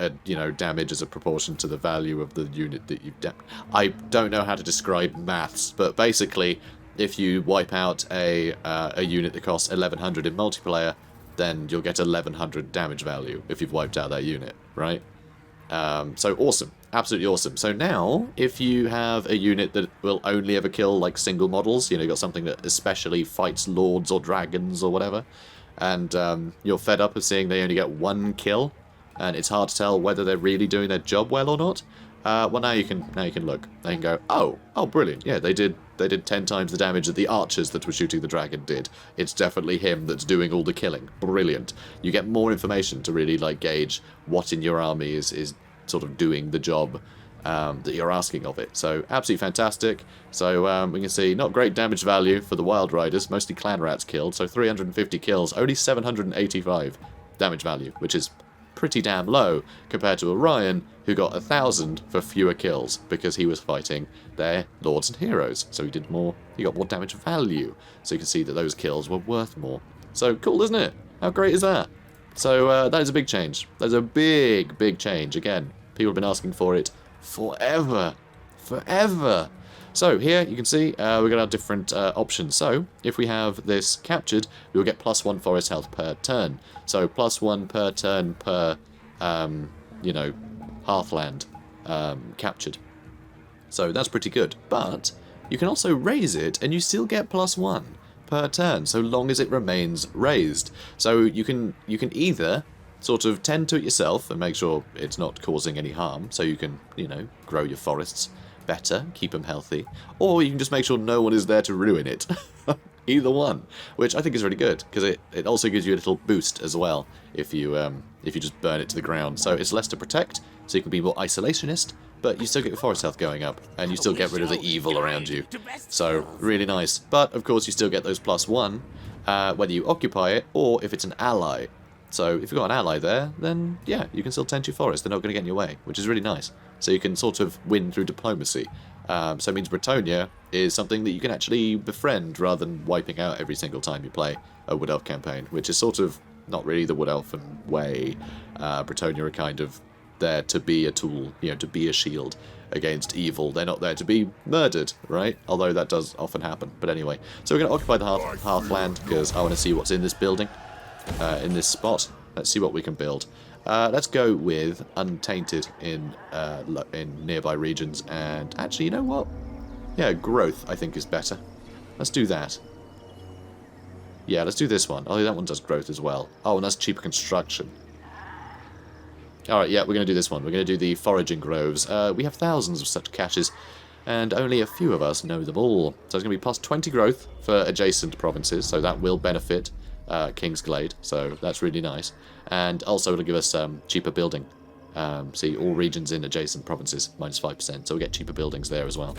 damage as a proportion to the value of the unit that you've done. I don't know how to describe maths, but basically, if you wipe out a unit that costs 1100 in multiplayer, then you'll get 1100 damage value if you've wiped out that unit, right? So awesome. Absolutely awesome. So now, if you have a unit that will only ever kill, like, single models, you got something that especially fights lords or dragons or whatever, and you're fed up of seeing they only get one kill, and it's hard to tell whether they're really doing their job well or not, well, now you can look. They can go, oh, brilliant, yeah, they did 10 times the damage that the archers that were shooting the dragon did. It's definitely him that's doing all the killing. Brilliant. You get more information to really, like, gauge what in your army is sort of doing the job that you're asking of it. So, absolutely fantastic. So, we can see not great damage value for the Wild Riders, mostly clan rats killed, so 350 kills, only 785 damage value, which is pretty damn low compared to Orion, who got 1,000 for fewer kills because he was fighting their lords and heroes. So he got more damage value. So you can see that those kills were worth more. So cool, isn't it? How great is that? So that is a big change. That's a big, big change. Again, people have been asking for it forever. Forever. So here you can see we've got our different options. So if we have this captured, we will get +1 forest health per turn. So +1 per turn per, hearthland captured. So that's pretty good. But you can also raise it, and you still get +1 per turn, so long as it remains raised. So you can either sort of tend to it yourself and make sure it's not causing any harm, so you can, grow your forests better, keep them healthy, or you can just make sure no one is there to ruin it. Either one, which I think is really good, because it also gives you a little boost as well if you just burn it to the ground. So it's less to protect, so you can be more isolationist, but you still get your forest health going up, and you still get rid of the evil around you. So, really nice. But, of course, you still get those +1, whether you occupy it, or if it's an ally. So, if you've got an ally there, then, yeah, you can still tend your forest. They're not going to get in your way, which is really nice. So you can sort of win through diplomacy. So it means Bretonnia is something that you can actually befriend, rather than wiping out every single time you play a Wood Elf campaign, which is sort of not really the Wood Elfen way. Bretonnia are kind of there to be a tool, you know, to be a shield against evil. They're not there to be murdered, right? Although that does often happen. But anyway, so we're going to occupy the hearthland because I want to see what's in this building, in this spot. Let's see what we can build. Let's go with Untainted in nearby regions. And actually, you know what? Yeah, growth I think is better. Let's do that. Yeah, let's do this one. Oh, that one does growth as well. Oh, and that's cheaper construction. Alright, yeah, we're going to do this one. We're going to do the foraging groves. We have thousands of such caches, and only a few of us know them all. So it's going to be plus 20 growth for adjacent provinces, so that will benefit Kingsglade, so that's really nice. And also it'll give us cheaper building. See, all regions in adjacent provinces, minus 5%, so we'll get cheaper buildings there as well.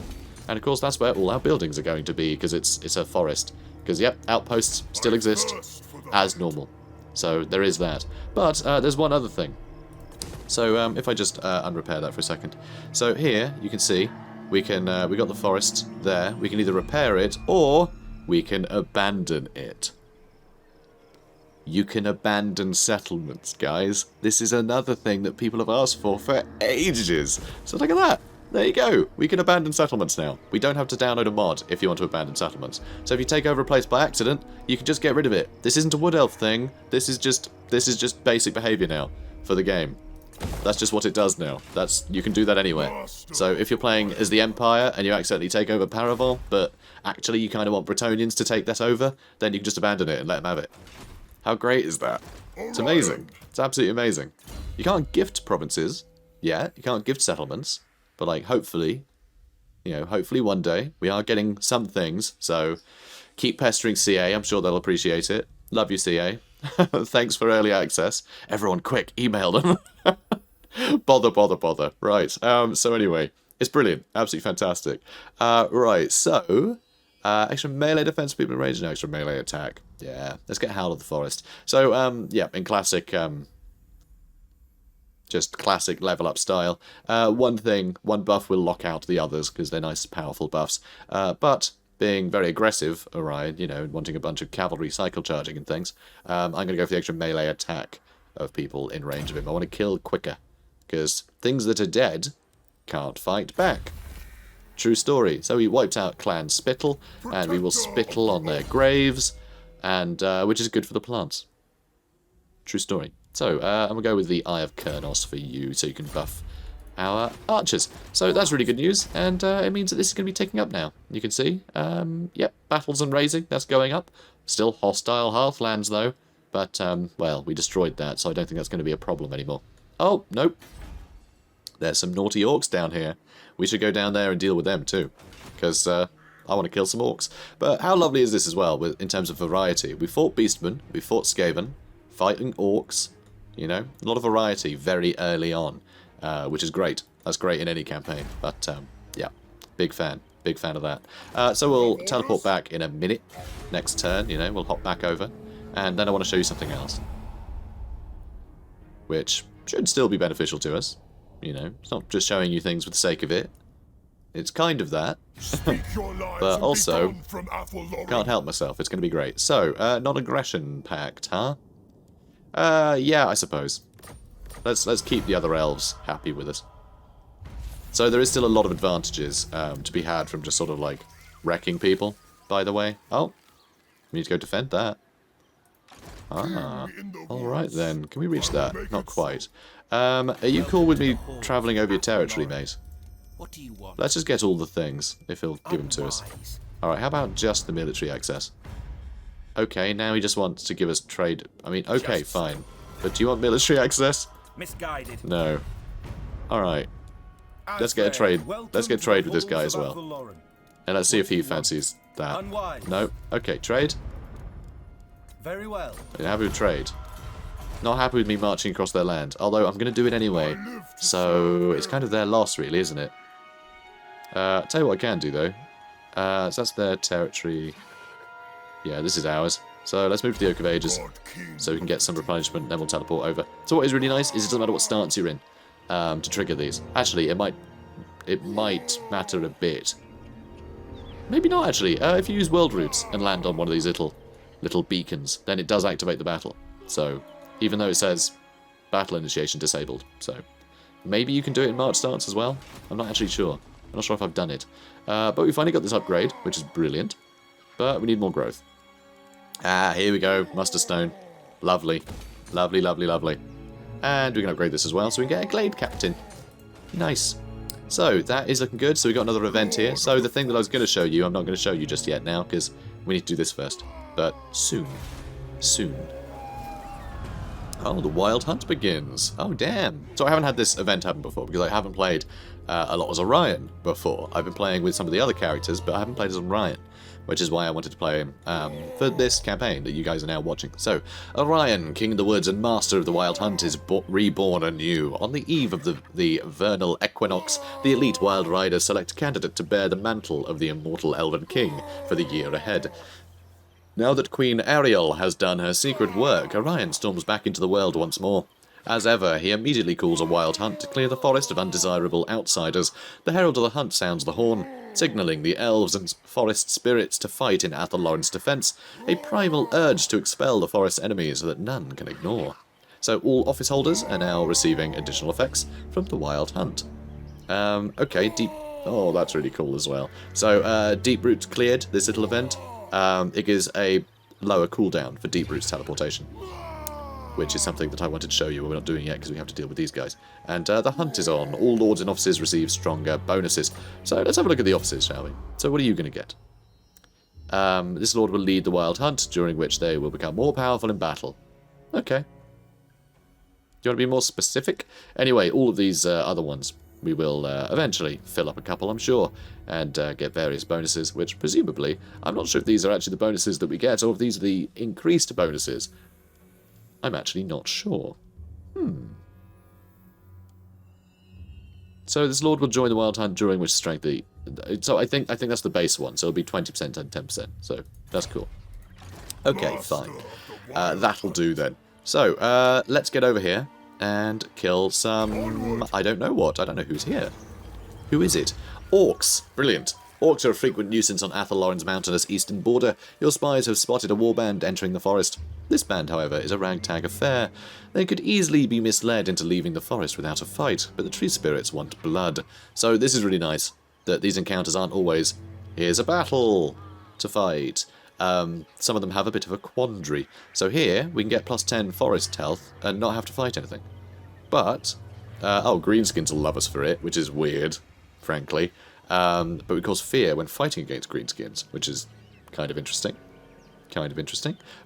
And of course that's where all our buildings are going to be, because it's a forest. Because, yep, outposts still exist as normal. So there is that. But there's one other thing. So if I just unrepair that for a second. So here, you can see, we got the forest there. We can either repair it, or we can abandon it. You can abandon settlements, guys. This is another thing that people have asked for ages. So look at that. There you go. We can abandon settlements now. We don't have to download a mod if you want to abandon settlements. So if you take over a place by accident, you can just get rid of it. This isn't a wood elf thing. This is just basic behavior now for the game. That's just what it does now. You can do that anywhere. So if you're playing as the Empire and you accidentally take over Paravol, but actually you kind of want Bretonnians to take that over, then you can just abandon it and let them have it. How great is that? It's amazing. It's absolutely amazing. You can't gift provinces yet. You can't gift settlements. But, like, hopefully, you know, hopefully one day we are getting some things. So keep pestering CA. I'm sure they'll appreciate it. Love you, CA. Thanks for early access. Everyone, quick, email them. Bother. Right. So anyway, it's brilliant. Absolutely fantastic. Right. So, extra melee defense, people in range, and extra melee attack. Yeah. Let's get Howl of the Forest. So, yeah, in classic... just classic level up style. One buff will lock out the others because they're nice, powerful buffs. But being very aggressive, Orion, you know, wanting a bunch of cavalry cycle charging and things, I'm going to go for the extra melee attack of people in range of him. I want to kill quicker because things that are dead can't fight back. True story. So we wiped out Clan Spittle, and we will spittle on their graves, and which is good for the plants. True story. So, I'm going to go with the Eye of Kurnos for you, so you can buff our archers. So that's really good news, and it means that this is going to be taking up now. You can see, yep, battles and raising, that's going up. Still hostile hearthlands, though. But, well, we destroyed that, so I don't think that's going to be a problem anymore. Oh, nope. There's some naughty orcs down here. We should go down there and deal with them, too. Because, I want to kill some orcs. But how lovely is this as well, in terms of variety? We fought Beastmen, we fought Skaven, fighting orcs. You know, a lot of variety very early on, which is great. That's great in any campaign. But, yeah, big fan of that. So we'll teleport back in a minute. Next turn, you know, we'll hop back over. And then I want to show you something else. Which should still be beneficial to us. You know, it's not just showing you things for the sake of it. It's kind of that. But also, can't help myself. It's going to be great. So, non-aggression pact, huh? Yeah, I suppose. Let's keep the other elves happy with us. So there is still a lot of advantages to be had from just sort of like wrecking people, by the way. Oh, we need to go defend that. Ah, alright then. Can we reach that? Not quite. Are you cool with me travelling over your territory, mate? What do you want? Let's just get all the things, if he'll give them to us. Alright, how about just the military access? Okay, now he just wants to give us trade. I mean, okay, fine. But do you want military access? Misguided. No. Alright. Let's get a trade. Let's get trade with this guy as well. And let's see if he fancies that. No. Okay, trade. Very well. You're happy with trade. Not happy with me marching across their land. Although I'm going to do it anyway. So it's kind of their loss, really, isn't it? Tell you what I can do, though. So that's their territory. Yeah, this is ours. So let's move to the Oak of Ages so we can get some replenishment, then we'll teleport over. So what is really nice is it doesn't matter what stance you're in to trigger these. Actually, it might matter a bit. Maybe not, actually. If you use world roots and land on one of these little beacons, then it does activate the battle. So even though it says battle initiation disabled. So Maybe you can do it in March stance as well. I'm not actually sure. I'm not sure if I've done it. But we finally got this upgrade, which is brilliant. But we need more growth. Ah, here we go. Muster Stone. Lovely. Lovely, lovely, lovely. And we can upgrade this as well, so we can get a Glade Captain. Nice. So, that is looking good. So we got another event here. So the thing that I was going to show you, I'm not going to show you just yet now, because we need to do this first. But soon. Soon. Oh, the Wild Hunt begins. Oh, damn. So I haven't had this event happen before, because I haven't played a lot as Orion before. I've been playing with some of the other characters, but I haven't played as Orion, which is why I wanted to play him for this campaign that you guys are now watching. So, Orion, King of the Woods and Master of the Wild Hunt, is reborn anew. On the eve of the vernal equinox, the elite Wild Riders select a candidate to bear the mantle of the immortal Elven King for the year ahead. Now that Queen Ariel has done her secret work, Orion storms back into the world once more. As ever, he immediately calls a wild hunt to clear the forest of undesirable outsiders. The herald of the hunt sounds the horn, signalling the elves and forest spirits to fight in Athelloren's defence, a primal urge to expel the forest enemies that none can ignore. So all office holders are now receiving additional effects from the wild hunt. Okay, deep... Oh, that's really cool as well. So, Deep Roots cleared this little event. It gives a lower cooldown for Deep Roots teleportation, which is something that I wanted to show you, but we're not doing yet because we have to deal with these guys. And the hunt is on. All lords and officers receive stronger bonuses. So let's have a look at the officers, shall we? So what are you going to get? This lord will lead the wild hunt, during which they will become more powerful in battle. Okay. Do you want to be more specific? Anyway, all of these other ones, we will eventually fill up a couple, I'm sure, and get various bonuses, which presumably, I'm not sure if these are actually the bonuses that we get, or if these are the increased bonuses. I'm actually not sure. So this lord will join the wild hunt, during which strength the... So I think that's the base one, so it'll be 20% and 10%, so that's cool. Okay, fine. That'll do then. So, let's get over here and kill some... I don't know what. I don't know who's here. Who is it? Orcs. Brilliant. Orcs are a frequent nuisance on Athelloren's mountainous eastern border. Your spies have spotted a warband entering the forest. This band, however, is a ragtag affair. They could easily be misled into leaving the forest without a fight, but the tree spirits want blood. So this is really nice, that these encounters aren't always, here's a battle to fight. Some of them have a bit of a quandary. So here, we can get plus 10 forest health and not have to fight anything. But, Greenskins will love us for it, which is weird, frankly. But we cause fear when fighting against Greenskins, which is kind of interesting.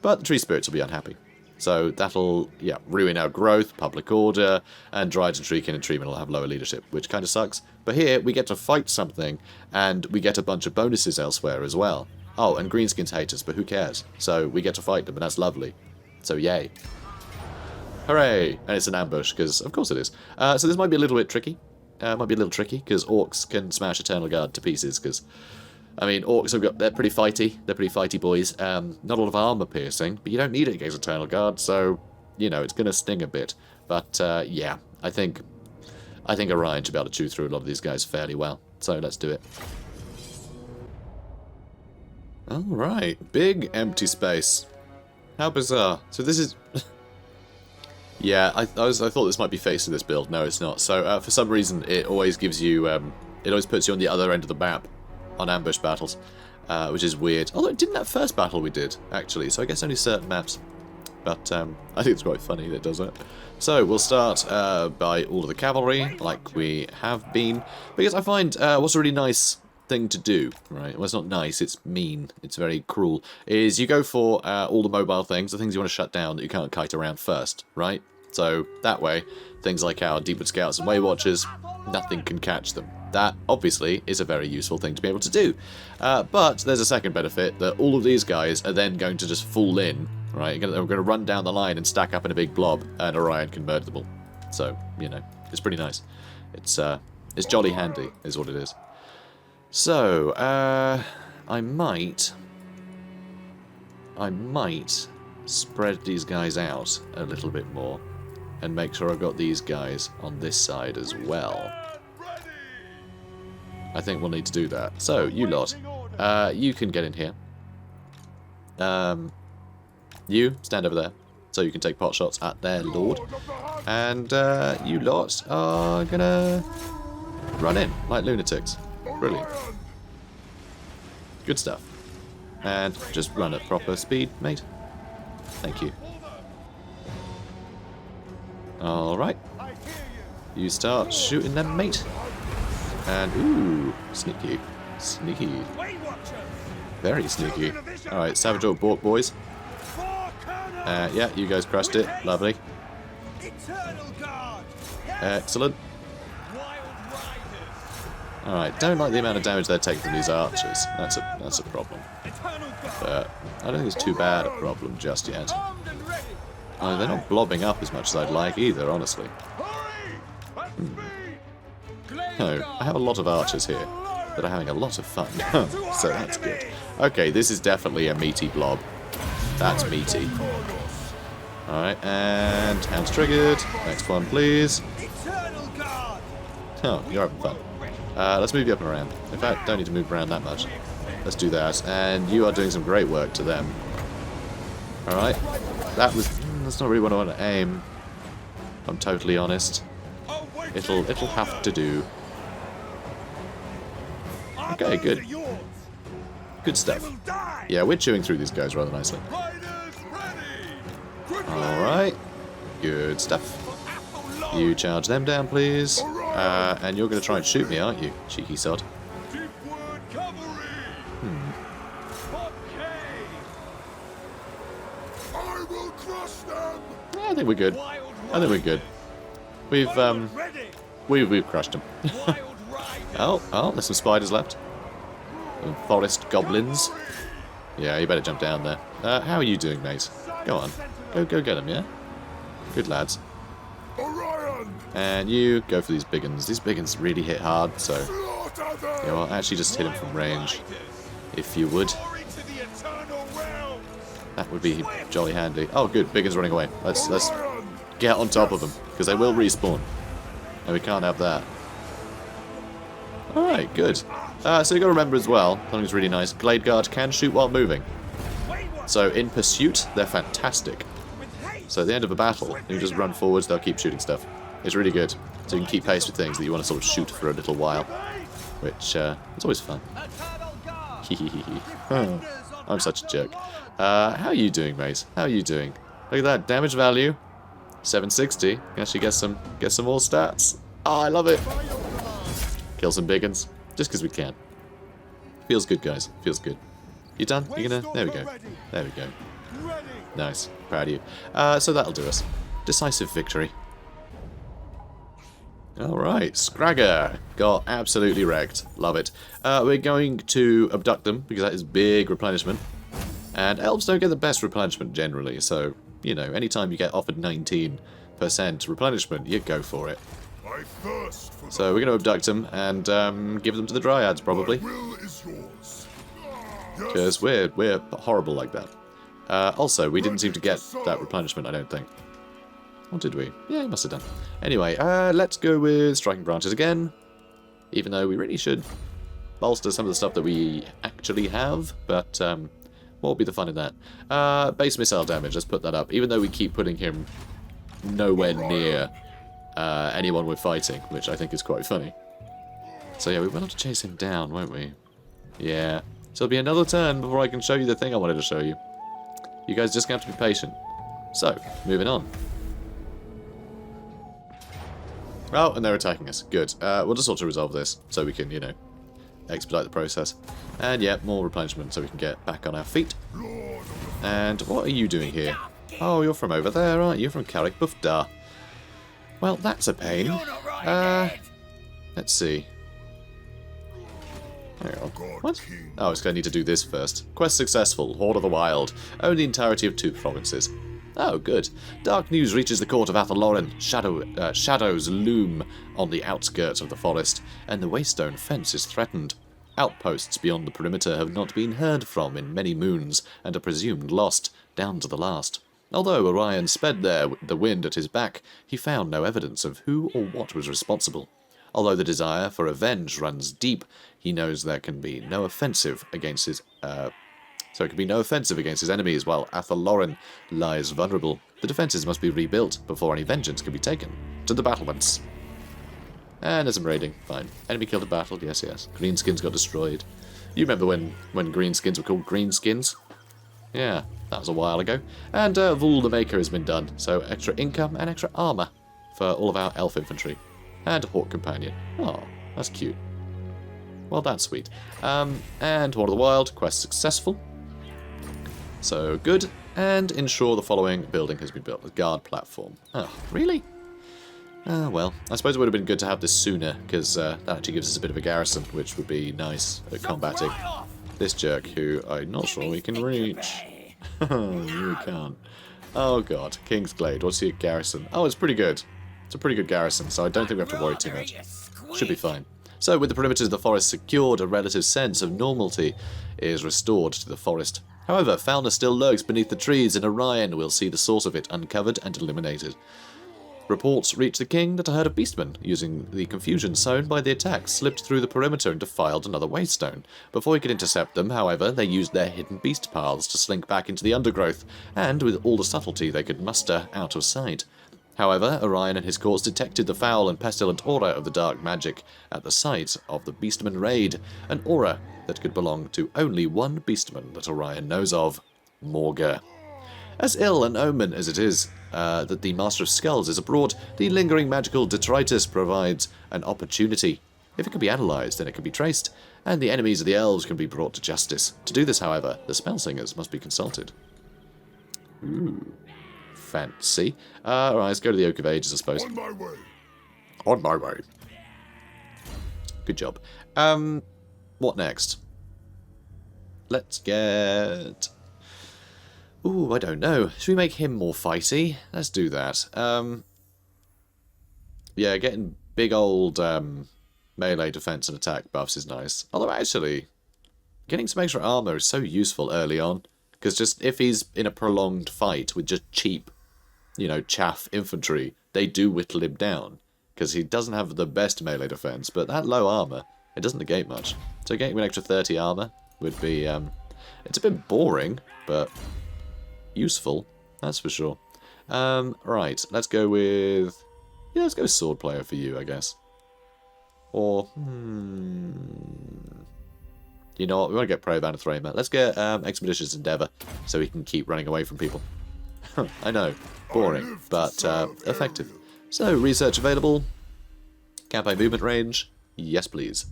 But the tree spirits will be unhappy. So that'll, ruin our growth, public order, and Dryad and Treekin and Treeman will have lower leadership, which kind of sucks. But here, we get to fight something, and we get a bunch of bonuses elsewhere as well. Oh, and Greenskins hate us, but who cares? So we get to fight them, and that's lovely. So yay. Hooray! And it's an ambush, because of course it is. So this might be a little bit tricky. Because orcs can smash Eternal Guard to pieces, because... I mean, orcs they're pretty fighty. They're pretty fighty boys. Not a lot of armor piercing, but you don't need it against Eternal Guard, so, it's going to sting a bit. But, yeah, I think Orion should be able to chew through a lot of these guys fairly well. So let's do it. Alright, big empty space. How bizarre. So this is... yeah, I thought this might be face to this build. No, it's not. So, for some reason, it always gives you... it always puts you on the other end of the map on ambush battles, which is weird. Although it didn't that first battle we did, actually, so I guess only certain maps. But I think it's quite funny that it does that. So we'll start by all of the cavalry, like we have been, because I find what's a really nice thing to do, right? Well, it's not nice, it's mean, it's very cruel, is you go for all the mobile things, the things you want to shut down that you can't kite around first, right? So that way, things like our Deepwood Scouts and Waywatchers, nothing can catch them. That, obviously, is a very useful thing to be able to do. But there's a second benefit, that all of these guys are then going to just fall in, right? They're going to run down the line and stack up in a big blob, and Orion can murder them all. So, it's pretty nice. It's jolly handy, is what it is. So, I might spread these guys out a little bit more, and make sure I've got these guys on this side as well. I think we'll need to do that. So, you lot, you can get in here. You, stand over there. so you can take pot shots at their lord. And you lot are gonna run in like lunatics. Brilliant. Good stuff. And just run at proper speed, mate. Thank you. Alright. You start shooting them, mate. And, ooh, sneaky. Sneaky. Very sneaky. Alright, Savage Orc Bork, boys. Yeah, you guys crushed it. Lovely. Excellent. Alright, don't like the amount of damage they're taking from these archers. That's a problem. But I don't think it's too bad a problem just yet. Oh, they're not blobbing up as much as I'd like either, honestly. No, I have a lot of archers here that are having a lot of fun, so that's good. Okay, this is definitely a meaty blob. That's meaty. Alright, and hands triggered. Next one, please. Oh, you're having fun. Let's move you up and around. In fact, don't need to move around that much. Let's do that. And you are doing some great work to them. Alright. That's not really what I want to aim. If I'm totally honest. It'll have to do. Okay, good. Good stuff. Yeah, we're chewing through these guys rather nicely. Alright. Good stuff. You charge them down, please. And you're going to try and shoot me, aren't you, cheeky sod? I think we're good. I think we're good. We've crushed them. Oh, there's some spiders left. Some forest goblins. Yeah, you better jump down there. How are you doing, mate? Go on. Go get them, yeah? Good lads. Orion! And you go for these big uns. These big uns really hit hard, so... Yeah, well, actually just hit them from range. If you would. That would be jolly handy. Oh, good. Big uns running away. Let's get on top of them, because they will respawn. And we can't have that. Alright, good. So you've got to remember as well, something's really nice. Glade Guard can shoot while moving. So in pursuit, they're fantastic. So at the end of a battle, you just run forwards, they'll keep shooting stuff. It's really good. So you can keep pace with things that you want to sort of shoot for a little while. Which, it's always fun. I'm such a jerk. How are you doing, mate? How are you doing? Look at that, damage value. 760. You can actually get some more stats. Oh, I love it. Kill some big uns. Just because we can. Feels good, guys. Feels good. You done? You gonna... There we go. There we go. Nice. Proud of you. So that'll do us. Decisive victory. Alright. Scragger got absolutely wrecked. Love it. We're going to abduct them, because that is big replenishment. And elves don't get the best replenishment generally, so, you know, anytime you get offered 19% replenishment, you go for it. So we're going to abduct them and give them to the Dryads, probably. Because we're horrible like that. Also, we didn't seem to get that replenishment, I don't think. Or did we? Yeah, we must have done. Anyway, let's go with Striking Branches again. Even though we really should bolster some of the stuff that we actually have. But what will be the fun in that? Base missile damage, let's put that up. Even though we keep putting him nowhere near anyone we're fighting, which I think is quite funny. So yeah, we will have to chase him down, won't we? Yeah. So it'll be another turn before I can show you the thing I wanted to show you. You guys just have to be patient. So, moving on. Oh, and they're attacking us. Good. We'll just sort of resolve this so we can, you know, expedite the process. And yeah, more replenishment so we can get back on our feet. And what are you doing here? Oh, you're from over there, aren't you? You're from Carrick Buffdar. Well, that's a pain. Let's see. Hang on. What? Oh, it's going to need to do this first. Quest successful. Horde of the Wild. Own the entirety of 2 provinces. Oh, good. Dark news reaches the court of Athelloren. Shadows loom on the outskirts of the forest, and the Waystone fence is threatened. Outposts beyond the perimeter have not been heard from in many moons, and are presumed lost, down to the last. Although Orion sped there with the wind at his back, he found no evidence of who or what was responsible. Although the desire for revenge runs deep, he knows there can be no offensive against his so it can be no offensive against his enemies, while Athalloran lies vulnerable. The defences must be rebuilt before any vengeance can be taken. To the battlements. And there's some raiding. Fine. Enemy killed in battle. Yes, yes. Greenskins got destroyed. You remember when Greenskins were called Greenskins? Yeah, that was a while ago. And Vul the Maker has been done, so extra income and extra armour for all of our elf infantry. And a Hawk Companion. Oh, that's cute. Well, that's sweet. And Horn of the Wild, quest successful. So, good. And ensure the following building has been built. A guard platform. Oh, really? Well, I suppose it would have been good to have this sooner, because that actually gives us a bit of a garrison, which would be nice at combating this jerk, who I'm not sure we can reach. You can't. Oh god, Kingsglade, what's your garrison? Oh, it's pretty good. It's a pretty good garrison, so I don't think we have to worry too much. Should be fine. So, with the perimeters of the forest secured, a relative sense of normality is restored to the forest. However, fauna still lurks beneath the trees, and Orion will see the source of it uncovered and eliminated. Reports reach the king that a herd of beastmen, using the confusion sown by the attack, slipped through the perimeter and defiled another waystone. Before he could intercept them, however, they used their hidden beast paths to slink back into the undergrowth, and with all the subtlety they could muster out of sight. However, Orion and his courts detected the foul and pestilent aura of the dark magic at the site of the beastman raid, an aura that could belong to only one beastman that Orion knows of, Morga. As ill an omen as it is that the Master of Skulls is abroad, the lingering magical detritus provides an opportunity. If it can be analysed, then it can be traced, and the enemies of the elves can be brought to justice. To do this, however, the spellsingers must be consulted. Ooh, fancy. Alright, let's go to the Oak of Ages, I suppose. On my way. On my way. Good job. What next? Let's get... Ooh, I don't know. Should we make him more fighty? Let's do that. Yeah, getting big old melee defense and attack buffs is nice. Although, actually, getting some extra armor is so useful early on. Because just if he's in a prolonged fight with just cheap, you know, chaff infantry, they do whittle him down. Because he doesn't have the best melee defense, but that low armor, it doesn't negate much. So getting an extra 30 armor would be, it's a bit boring, but useful, that's for sure. Right, let's go with... Yeah, let's go sword player for you, I guess. Or, you know what, we want to get Prey of Anathema. Let's get Expeditious Endeavour, so we can keep running away from people. I know, boring, but effective. So, research available. Campaign movement range. Yes, please.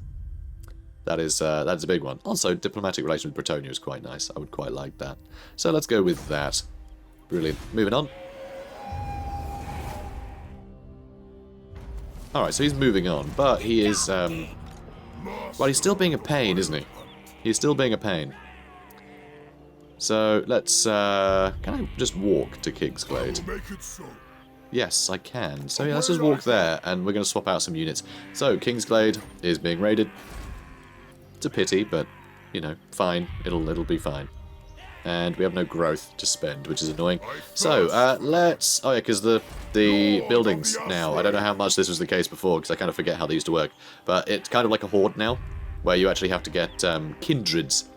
That is a big one. Also, diplomatic relation with Bretonia is quite nice. I would quite like that. So let's go with that. Brilliant. Moving on. Alright, so he's moving on, but he is, well, he's still being a pain, isn't he? He's still being a pain. So, let's, can I just walk to Kingsglade? Make it so. Yes, I can. So yeah, let's just walk there, and we're going to swap out some units. So, Kingsglade is being raided. It's a pity, but, you know, fine. It'll be fine. And we have no growth to spend, which is annoying. So, let's... Oh, yeah, because the buildings now, I don't know how much this was the case before, because I kind of forget how they used to work. But it's kind of like a horde now, where you actually have to get kindreds,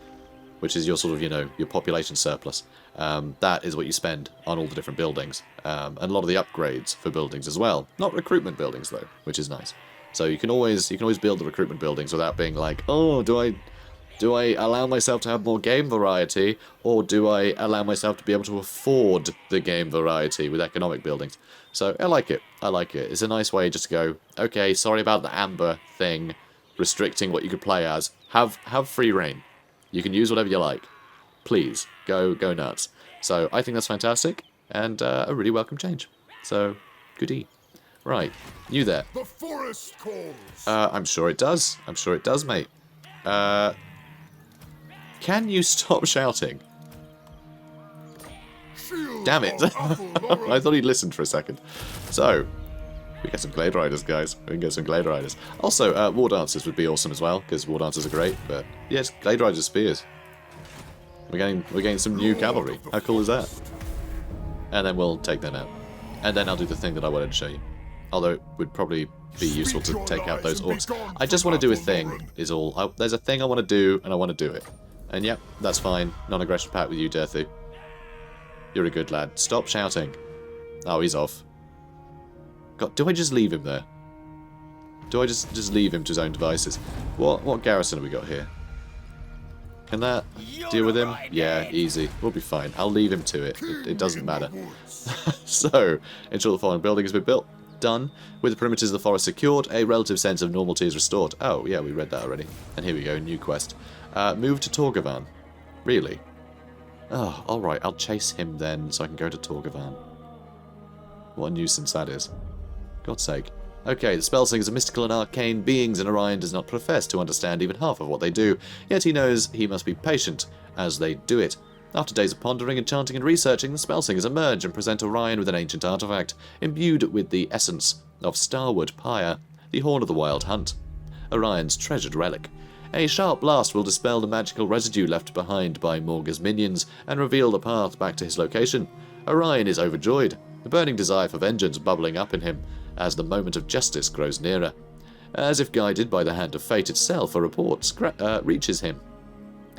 which is your sort of, you know, your population surplus. That is what you spend on all the different buildings. And a lot of the upgrades for buildings as well. Not recruitment buildings, though, which is nice. So you can always build the recruitment buildings without being like, oh, do I allow myself to have more game variety, or do I allow myself to be able to afford the game variety with economic buildings? So I like it. I like it. It's a nice way just to go, okay, sorry about the amber thing, restricting what you could play as. Have free reign. You can use whatever you like. Please, go nuts. So I think that's fantastic, and a really welcome change. So, goodie. Right, you there. The forest calls. I'm sure it does. I'm sure it does, mate. Can you stop shouting? Shield Damn it. of Athalloran. I thought he'd listened for a second. So, we get some Glade Riders, guys. We can get some Glade Riders. Also, War Dancers would be awesome as well, because War Dancers are great, but yes, Glade Riders Spears. We're getting some new cavalry. How cool is that? And then we'll take them out. And then I'll do the thing that I wanted to show you. Although it would probably be useful to take out those orcs. I just want to do a thing, is all. There's a thing I want to do, and I want to do it. And yep, that's fine. Non-aggression pact with you, Dirthu. You're a good lad. Stop shouting. Oh, he's off. God, do I just leave him there? Do I just leave him to his own devices? What garrison have we got here? Can that deal with him? Yeah, easy. We'll be fine. I'll leave him to it. It doesn't matter. So, ensure the following building has been built. Done. With the perimeters of the forest secured, a relative sense of normality is restored. Oh, yeah, we read that already. And here we go, new quest. Move to Torgavan. Really? Oh, alright, I'll chase him then, so I can go to Torgavan. What a nuisance that is. God's sake. Okay, the Spellsingers are mystical and arcane beings, and Orion does not profess to understand even half of what they do, yet he knows he must be patient as they do it. After days of pondering and chanting and researching, the Spellsingers emerge and present Orion with an ancient artifact, imbued with the essence of Starwood Pyre, the Horn of the Wild Hunt. Orion's treasured relic. A sharp blast will dispel the magical residue left behind by Morga's minions and reveal the path back to his location. Orion is overjoyed, the burning desire for vengeance bubbling up in him as the moment of justice grows nearer. As if guided by the hand of fate itself, a report reaches him.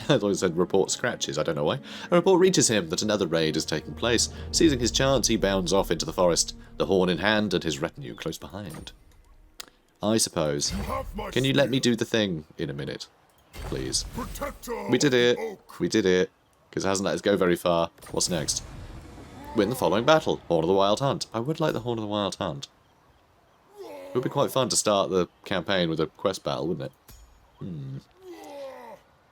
I thought it said report scratches, I don't know why. A report reaches him that another raid has taken place. Seizing his chance, he bounds off into the forest, the horn in hand and his retinue close behind. I suppose. Can you let me do the thing in a minute? Please. We did it. We did it. Because it hasn't let us go very far. What's next? Win the following battle. Horn of the Wild Hunt. I would like the Horn of the Wild Hunt. It would be quite fun to start the campaign with a quest battle, wouldn't it?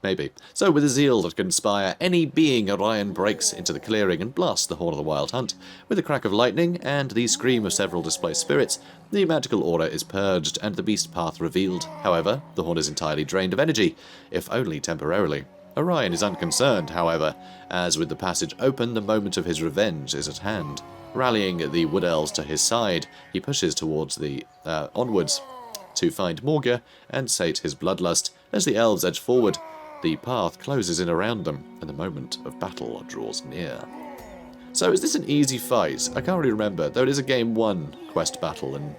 Maybe. So, with a zeal that can inspire any being, Orion breaks into the clearing and blasts the Horn of the Wild Hunt. With a crack of lightning and the scream of several displaced spirits, the magical aura is purged and the beast path revealed. However, the horn is entirely drained of energy, if only temporarily. Orion is unconcerned, however, as with the passage open, the moment of his revenge is at hand. Rallying the Wood Elves to his side, he pushes towards the onwards to find Morga and sate his bloodlust. As the elves edge forward, the path closes in around them, and the moment of battle draws near. So is this an easy fight? I can't really remember, though it is a Game 1 quest battle, and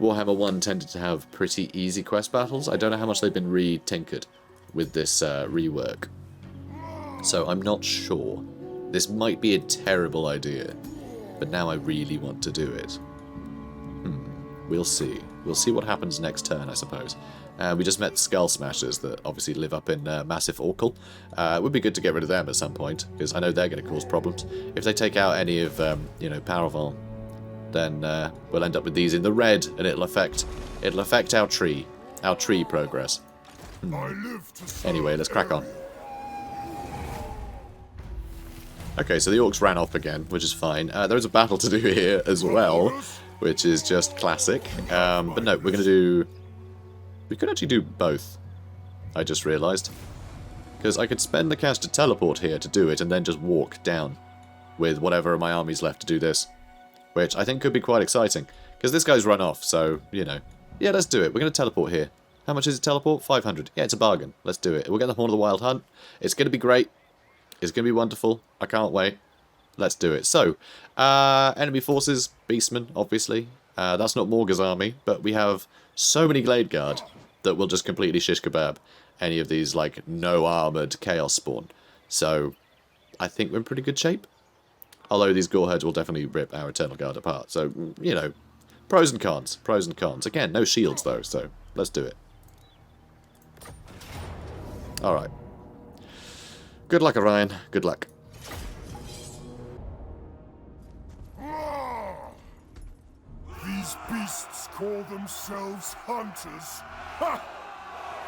Warhammer 1 tended to have pretty easy quest battles. I don't know how much they've been re-tinkered with this rework. So I'm not sure. This might be a terrible idea, but now I really want to do it. We'll see. We'll see what happens next turn, I suppose. We just met Skull Smashers that obviously live up in Massive Orcal. It would be good to get rid of them at some point, because I know they're going to cause problems. If they take out any of, Paraval, then we'll end up with these in the red, and it'll affect our tree progress. Anyway, let's crack on. Okay, so the orcs ran off again, which is fine. There is a battle to do here as well, which is just classic. But no, we're going to do... We could actually do both, I just realised. Because I could spend the cash to teleport here to do it, and then just walk down with whatever of my army's left to do this. Which I think could be quite exciting. Because this guy's run off, so, you know. Yeah, let's do it. We're going to teleport here. How much is it teleport? 500. Yeah, it's a bargain. Let's do it. We'll get the Horn of the Wild Hunt. It's going to be great. It's going to be wonderful. I can't wait. Let's do it. So, enemy forces, Beastmen, obviously. That's not Morga's army, but we have so many Glade Guard that will just completely shish kebab any of these, like, no-armoured Chaos Spawn. So, I think we're in pretty good shape. Although these Gore-Herds will definitely rip our Eternal Guard apart. So, you know, pros and cons. Pros and cons. Again, no shields, though, so let's do it. Alright. Good luck, Orion. Good luck. These beasts call themselves hunters. Ha!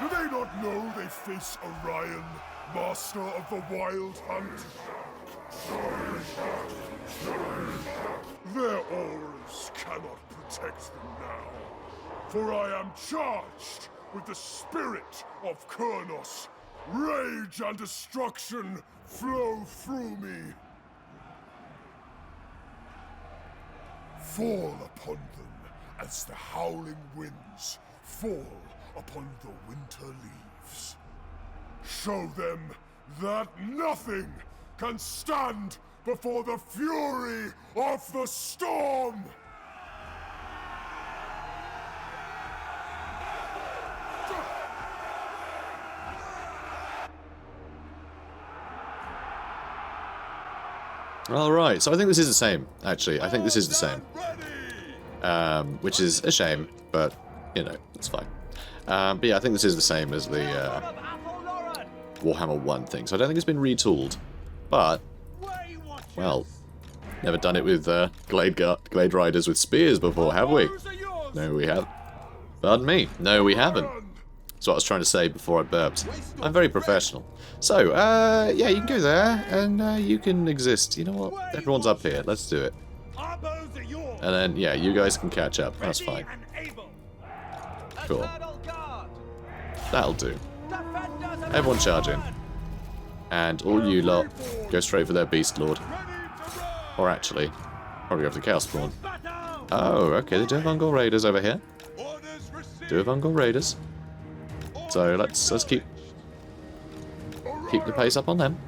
Do they not know they face Orion, master of the Wild Hunt? Their auras cannot protect them now, for I am charged with the spirit of Kurnos. Rage and destruction flow through me. Fall upon them as the howling winds fall upon the winter leaves. Show them that nothing can stand before the fury of the storm! Alright, so I think this is the same, actually. I think this is the same. Which is a shame, but, you know, it's fine. But yeah, I think this is the same as the Warhammer 1 thing, so I don't think it's been retooled. But, well, never done it with Glade Riders with spears before, have we? No, we haven't. Pardon me. No, we haven't. That's what I was trying to say before I burped. I'm very professional. So, yeah, you can go there, and you can exist. You know what? Everyone's up here. Let's do it. And then, yeah, you guys can catch up. That's fine. Cool. That'll do. Everyone charge in. And all you lot go straight for their Beast Lord. Or actually, probably go for the Chaos Spawn. Oh, okay, they do have Ungol Raiders over here. Do have Ungol Raiders. So let's keep the pace up on them.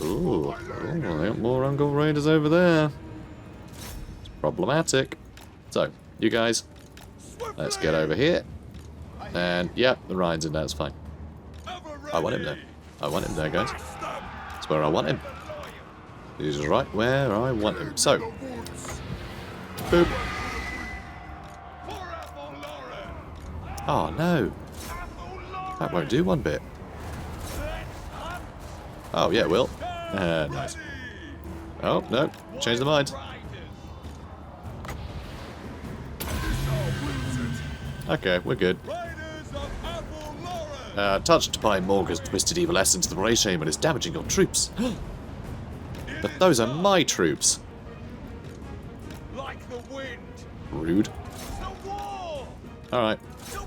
Ooh, they got more Ungol Raiders over there. It's problematic. So, you guys, let's get over here. And, yeah, the Ryan's in there, it's fine. I want him there. I want him there, guys. That's where I want him. He's right where I want him. So, boop. Oh, no. That won't do one bit. Oh, yeah, it will. Nice. Oh, no. Change the mind. Okay, we're good. Touched by Morga's twisted evil essence, the Ray Shaman is damaging your troops. But those are my troops. Like the wind. Rude. Alright.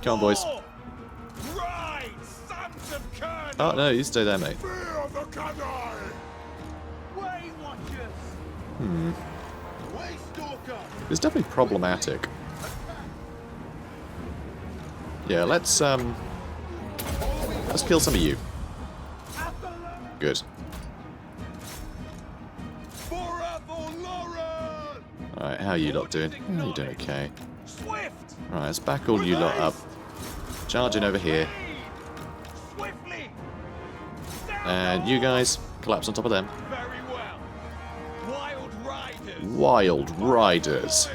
Come on, boys. Right, sons of Kurd. Oh, no, you stay there, mate. Fear the Kadai. Way watchers. Way stalker. It's definitely problematic. Yeah, let's kill some of you. Good. Alright, how are you lot doing? Oh, you're doing okay. Alright, let's back all you lot up. Charging over here. And you guys, collapse on top of them. Wild Riders.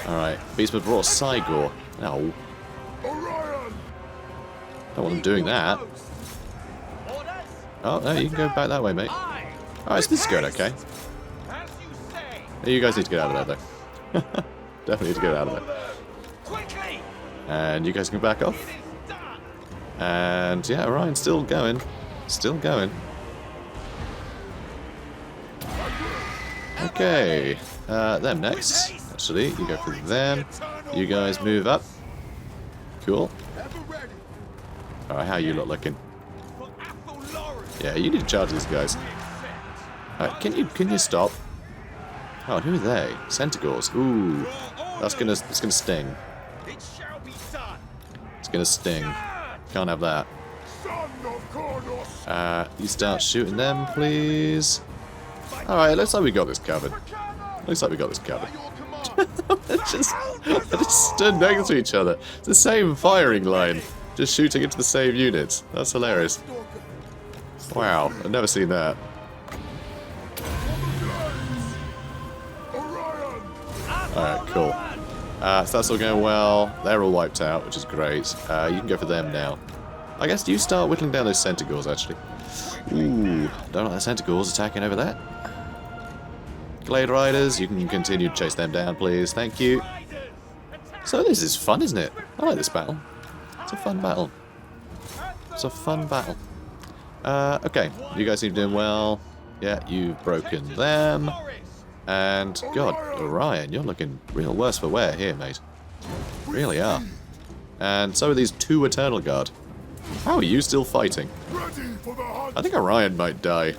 Alright, Beastmen brought Cygor. No. Orion. Don't want them doing that. Oh, no, you can go back that way, mate. Alright, so this is going okay. You guys need to get out of there, though. Definitely need to get out of there. And you guys can back off. And, yeah, Orion's still going. Still going. Okay. Them next. Actually, you go for them. You guys move up. Cool. Alright, how are you lot looking? Yeah, you need to charge these guys. Alright, can you stop? Oh, who are they? Centaurs. Ooh. It's gonna sting. It's gonna sting. Can't have that. You start shooting them, please. Alright, looks like we got this covered. Looks like we got this covered. They just stood next to each other. It's the same firing line. Just shooting into the same units. That's hilarious. Wow, I've never seen that. Alright, cool. So that's all going well. They're all wiped out, which is great. You can go for them now. I guess you start whittling down those Centaurs, actually. Ooh, don't like the Centaurs attacking over there. Glade Riders, you can continue to chase them down, please. Thank you. So this is fun, isn't it? I like this battle. It's a fun battle. It's a fun battle. Okay, you guys seem to be doing well. Yeah, you've broken them. And, God, Orion, you're looking real worse for wear here, mate. Really are. And so are these two Eternal Guard. How are you still fighting? I think Orion might die.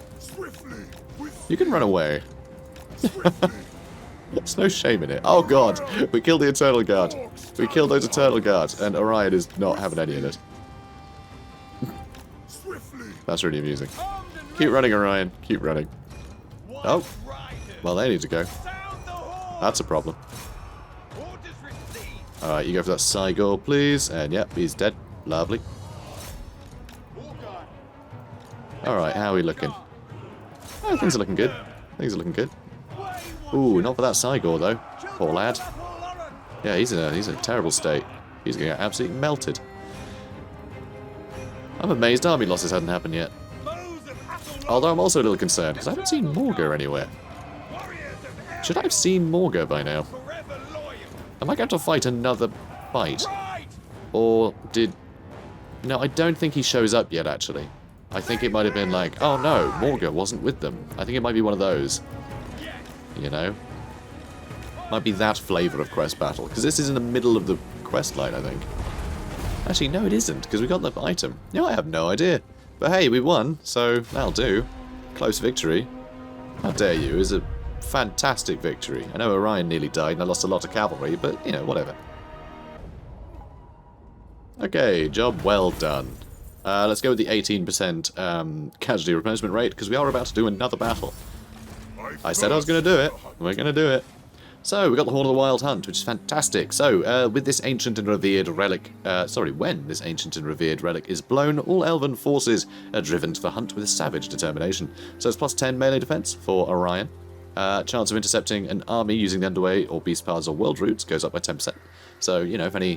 You can run away. There's no shame in it. Oh, God, we killed the Eternal Guard. We killed those Eternal Guards, and Orion is not having any in it. That's really amusing. Keep running, Orion. Keep running. Oh. Well, they need to go. That's a problem. Alright, you go for that Cygor, please. And yep, he's dead. Lovely. Alright, how are we looking? Oh, things are looking good. Things are looking good. Ooh, not for that Cygor, though. Poor lad. Yeah, he's in a terrible state. He's going to get absolutely melted. I'm amazed army losses hadn't happened yet. Although I'm also a little concerned, because I haven't seen Morga anywhere. Should I have seen Morga by now? Am I going to fight another fight? Or did... No, I don't think he shows up yet, actually. I think it might have been like, oh no, Morga wasn't with them. I think it might be one of those. You know? Might be that flavour of quest battle. Because this is in the middle of the quest line, I think. Actually, no, it isn't, because we got the item. No, I have no idea. But hey, we won, so that'll do. Close victory. How dare you? It was a fantastic victory. I know Orion nearly died and I lost a lot of cavalry, but, you know, whatever. Okay, job well done. Let's go with the 18% casualty replenishment rate, because we are about to do another battle. I said I was going to do it. We're going to do it. So, we got the Horn of the Wild Hunt, which is fantastic. So, with this ancient and revered relic... when this ancient and revered relic is blown, all elven forces are driven to the hunt with a savage determination. So it's plus 10 melee defense for Orion. Chance of intercepting an army using the underway or beast paths or world routes goes up by 10%. So, you know, if any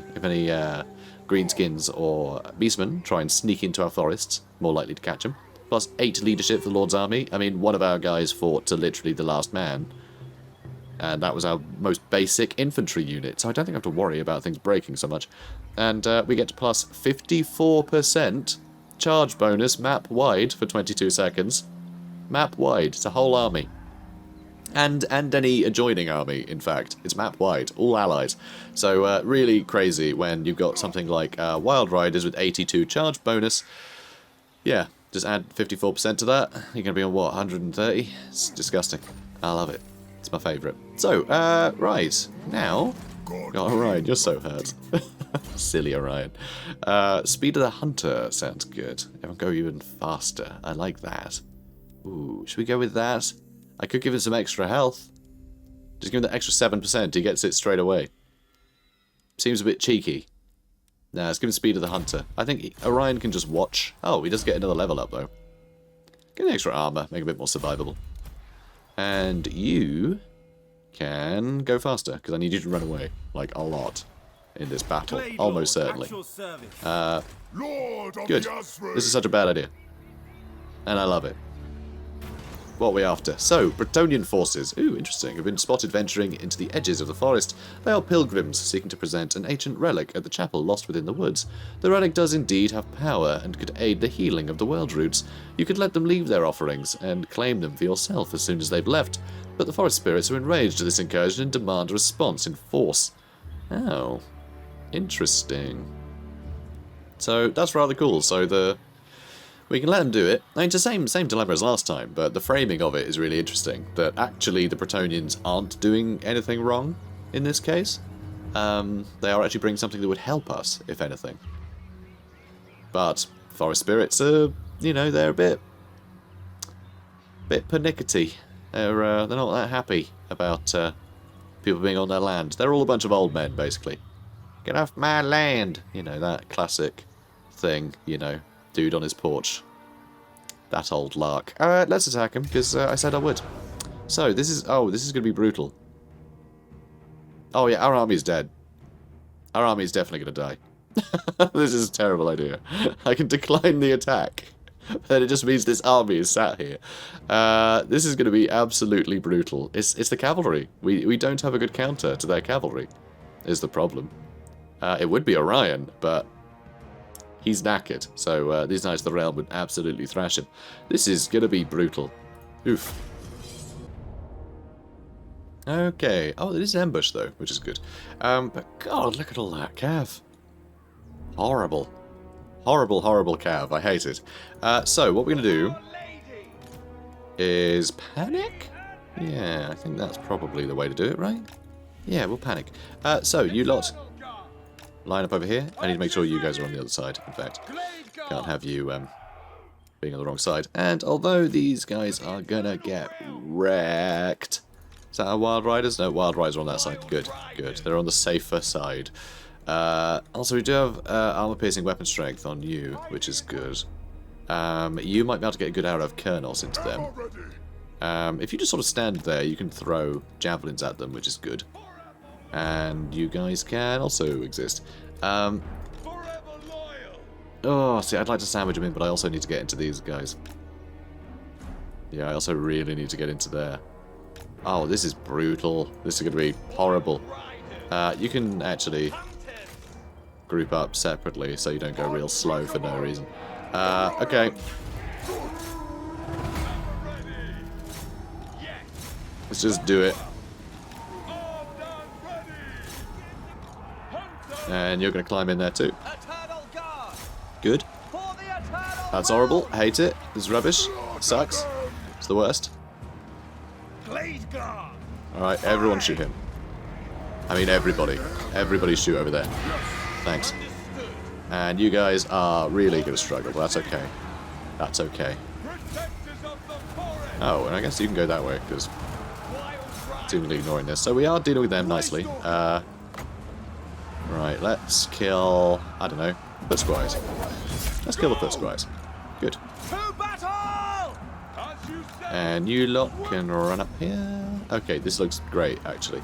Greenskins or Beastmen try and sneak into our forests, more likely to catch them. Plus 8 leadership for the Lord's army. I mean, one of our guys fought to literally the last man. And that was our most basic infantry unit, so I don't think I have to worry about things breaking so much. And we get plus 54% charge bonus map-wide for 22 seconds. Map-wide, it's a whole army. And any adjoining army, in fact. It's map-wide, all allies. So really crazy when you've got something like Wild Riders with 82 charge bonus. Yeah, just add 54% to that. You're going to be on, what, 130? It's disgusting. I love it. It's my favourite. So, right, now... Oh, Orion, you're so hurt. Silly Orion. Speed of the Hunter sounds good. It'll go even faster. I like that. Ooh, should we go with that? I could give him some extra health. Just give him the extra 7%, he gets it straight away. Seems a bit cheeky. Nah, let's give him Speed of the Hunter. I think Orion can just watch. Oh, he does get another level up, though. Get an extra armour, make it a bit more survivable. And you can go faster, because I need you to run away, like, a lot in this battle. Almost certainly. Good. This is such a bad idea. And I love it. What are we after? So, Bretonnian forces, ooh, interesting, have been spotted venturing into the edges of the forest. They are pilgrims seeking to present an ancient relic at the chapel lost within the woods. The relic does indeed have power and could aid the healing of the world roots. You could let them leave their offerings and claim them for yourself as soon as they've left. But the forest spirits are enraged at this incursion and demand a response in force. Oh, interesting. So, that's rather cool. So we can let them do it. I mean, it's the same dilemma as last time, but the framing of it is really interesting. That actually the Bretonnians aren't doing anything wrong in this case. They are actually bringing something that would help us, if anything. But forest spirits are, you know, they're a bit pernickety. They're not that happy about people being on their land. They're all a bunch of old men, basically. Get off my land! You know, that classic thing, you know. Dude on his porch. That old lark. Let's attack him, because I said I would. So, this is going to be brutal. Oh yeah, our army's dead. Our army's definitely going to die. This is a terrible idea. I can decline the attack. But it just means this army is sat here. This is going to be absolutely brutal. It's the cavalry. We don't have a good counter to their cavalry, is the problem. It would be Orion, but... he's knackered, so these Knights of the Realm would absolutely thrash him. This is going to be brutal. Oof. Okay. Oh, it is an ambush, though, which is good. But God, look at all that cav. Horrible. Horrible, horrible cav. I hate it. So, what we're going to do is panic? Yeah, I think that's probably the way to do it, right? Yeah, we'll panic. So, you lot... line up over here. I need to make sure you guys are on the other side, in fact. Can't have you being on the wrong side. And although these guys are gonna get wrecked... Is that our Wild Riders? No, Wild Riders are on that side. Good, good. They're on the safer side. Also, we do have armor-piercing weapon strength on you, which is good. You might be able to get a good arrow of Kernos into them. Already. If you just sort of stand there, you can throw javelins at them, which is good. And you guys can also exist. Oh, see, I'd like to sandwich them in, but I also need to get into these guys. Yeah, I also really need to get into there. Oh, this is brutal. This is going to be horrible. You can actually group up separately so you don't go real slow for no reason. Okay. Let's just do it. And you're going to climb in there too. Good. That's horrible. Hate it. This is rubbish. Sucks. It's the worst. Alright, everyone shoot him. I mean everybody. Everybody shoot over there. Thanks. And you guys are really going to struggle, but that's okay. That's okay. Oh, and I guess you can go that way, because seemingly ignoring this. So we are dealing with them nicely. Right, let's kill, I don't know, foot squires. Let's kill the foot squires. Good. And you lot can run up here. Okay, this looks great, actually.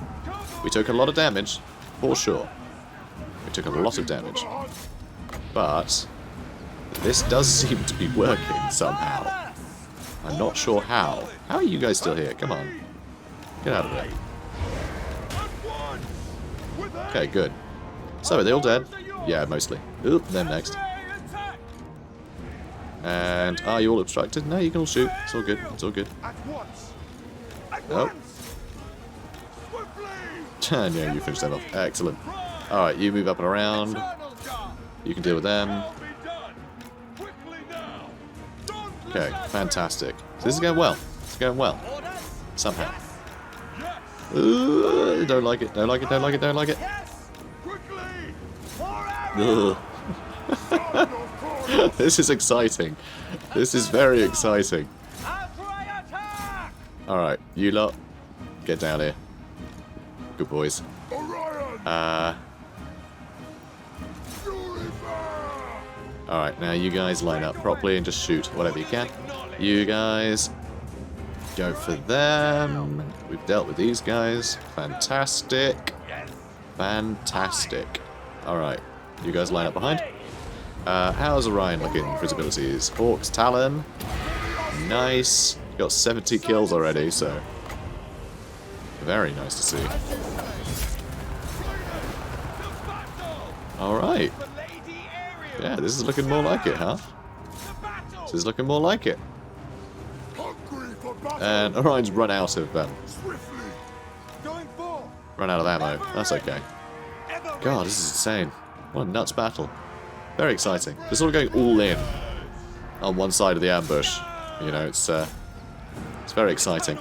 We took a lot of damage, for sure. We took a lot of damage. But this does seem to be working somehow. I'm not sure how. How are you guys still here? Come on. Get out of there. Okay, good. So, are they all dead? Yeah, mostly. Oop, them next. And are you all obstructed? No, you can all shoot. It's all good. It's all good. Oh. Yeah, you finished that off. Excellent. Alright, you move up and around. You can deal with them. Okay, fantastic. So this is going well. It's going well. Somehow. Ooh, don't like it, don't like it, don't like it, don't like it. Ugh. This is exciting. This is very exciting. Alright, you lot, get down here. Good boys. Alright, now you guys line up properly and just shoot whatever you can. You guys go for them. We've dealt with these guys. Fantastic. Fantastic. Alright, you guys line up behind. How's Orion looking for his abilities? Orc's Talon. Nice. Got 70 kills already, so very nice to see. Alright. Yeah, this is looking more like it, huh? This is looking more like it. And Orion's run out of ammo. That's okay. God, this is insane. What a nuts battle. Very exciting. They're sort of going all in on one side of the ambush. You know, it's very exciting.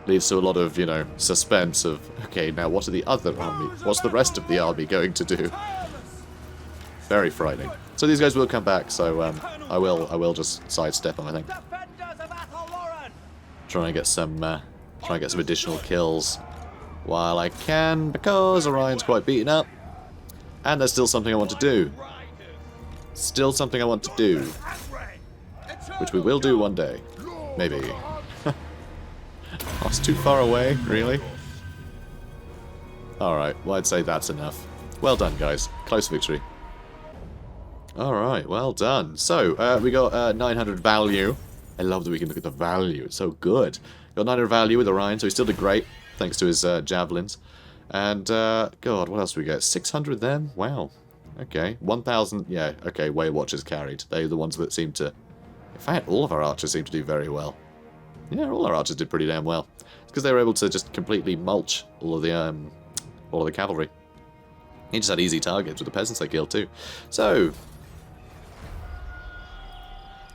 Leads to a lot of, you know, suspense of, okay, now what are the other army? What's the rest of the army going to do? Very frightening. So these guys will come back, so I will just sidestep them, I think. Try and get some additional kills while I can, because Orion's quite beaten up. And there's still something I want to do. Still something I want to do. Which we will do one day. Maybe. Oh, it's too far away, really? Alright, well I'd say that's enough. Well done, guys. Close victory. Alright, well done. So, we got 900 value. I love that we can look at the value. It's so good. Got 900 value with Orion, so he still did great. Thanks to his javelins. And, God, what else do we get? 600 then? Wow. Okay. 1,000. Yeah, okay, Way Watchers carried. They're the ones that seem to... In fact, all of our archers seem to do very well. Yeah, all our archers did pretty damn well. It's because they were able to just completely mulch all of the cavalry. He just had easy targets with the peasants they killed too. So,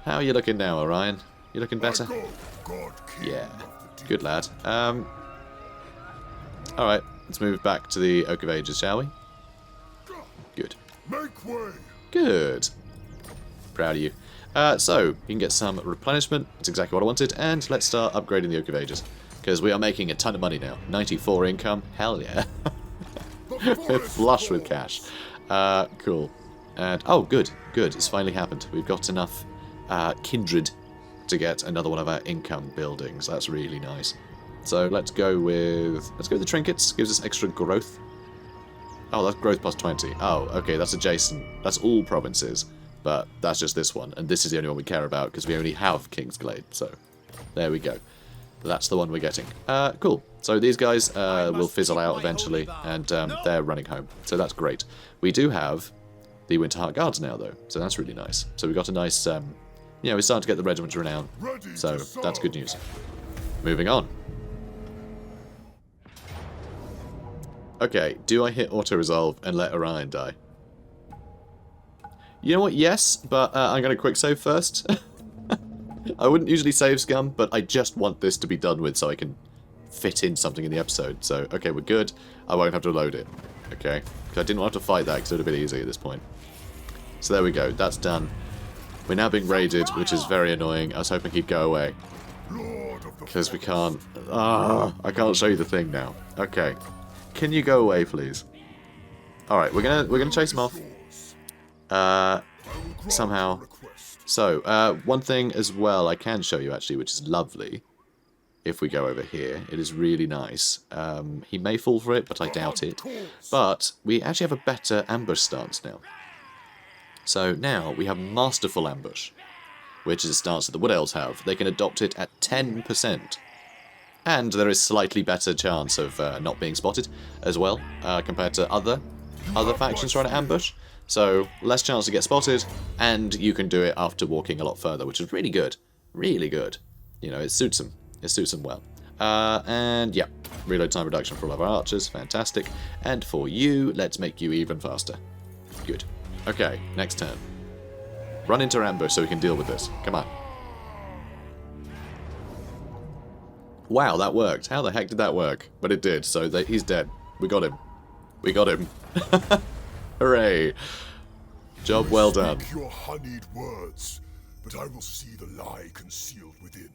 how are you looking now, Orion? You looking better? Yeah, good lad. Alright, let's move back to the Oak of Ages, shall we? Good. Make way. Good. Proud of you. So, you can get some replenishment. That's exactly what I wanted. And let's start upgrading the Oak of Ages. Because we are making a ton of money now. 94 income. Hell yeah. We're flush with cash. Cool. And, oh, good. Good. It's finally happened. We've got enough kindred to get another one of our income buildings. That's really nice. So let's go with the trinkets. Gives us extra growth. Oh, that's growth plus 20. Oh, okay, that's adjacent. That's all provinces, but that's just this one, and this is the only one we care about because we only have Kingsglade. So there we go. That's the one we're getting. Cool. So these guys will fizzle out eventually, and they're running home. So that's great. We do have the Winterheart Guards now, though, so that's really nice. So we got a nice, we're starting to get the regiment's renown, so that's good news. Moving on. Okay, do I hit auto-resolve and let Orion die? You know what, yes, but I'm going to quick save first. I wouldn't usually save scum, but I just want this to be done with so I can fit in something in the episode. So, okay, we're good. I won't have to load it. Okay? Because I didn't want to have to fight that because it would have been easy at this point. So there we go. That's done. We're now being raided, which is very annoying. I was hoping he'd go away. Because we can't... I can't show you the thing now. Okay. Can you go away, please? Alright, we're gonna chase him off. Somehow. So, one thing as well I can show you, actually, which is lovely. If we go over here. It is really nice. He may fall for it, but I doubt it. But we actually have a better ambush stance now. So now we have Masterful Ambush, which is a stance that the Wood Elves have. They can adopt it at 10%. And there is slightly better chance of not being spotted as well, compared to other factions trying to ambush. So, less chance to get spotted, and you can do it after walking a lot further, which is really good. Really good. You know, it suits them. It suits them well. And yeah, reload time reduction for all of our archers. Fantastic. And for you, let's make you even faster. Good. Okay, next turn. Run into ambush so we can deal with this. Come on. Wow, that worked. How the heck did that work? But it did, so he's dead. We got him. We got him. Hooray. Job well done. Speak your honeyed words, but I will see the lie concealed within.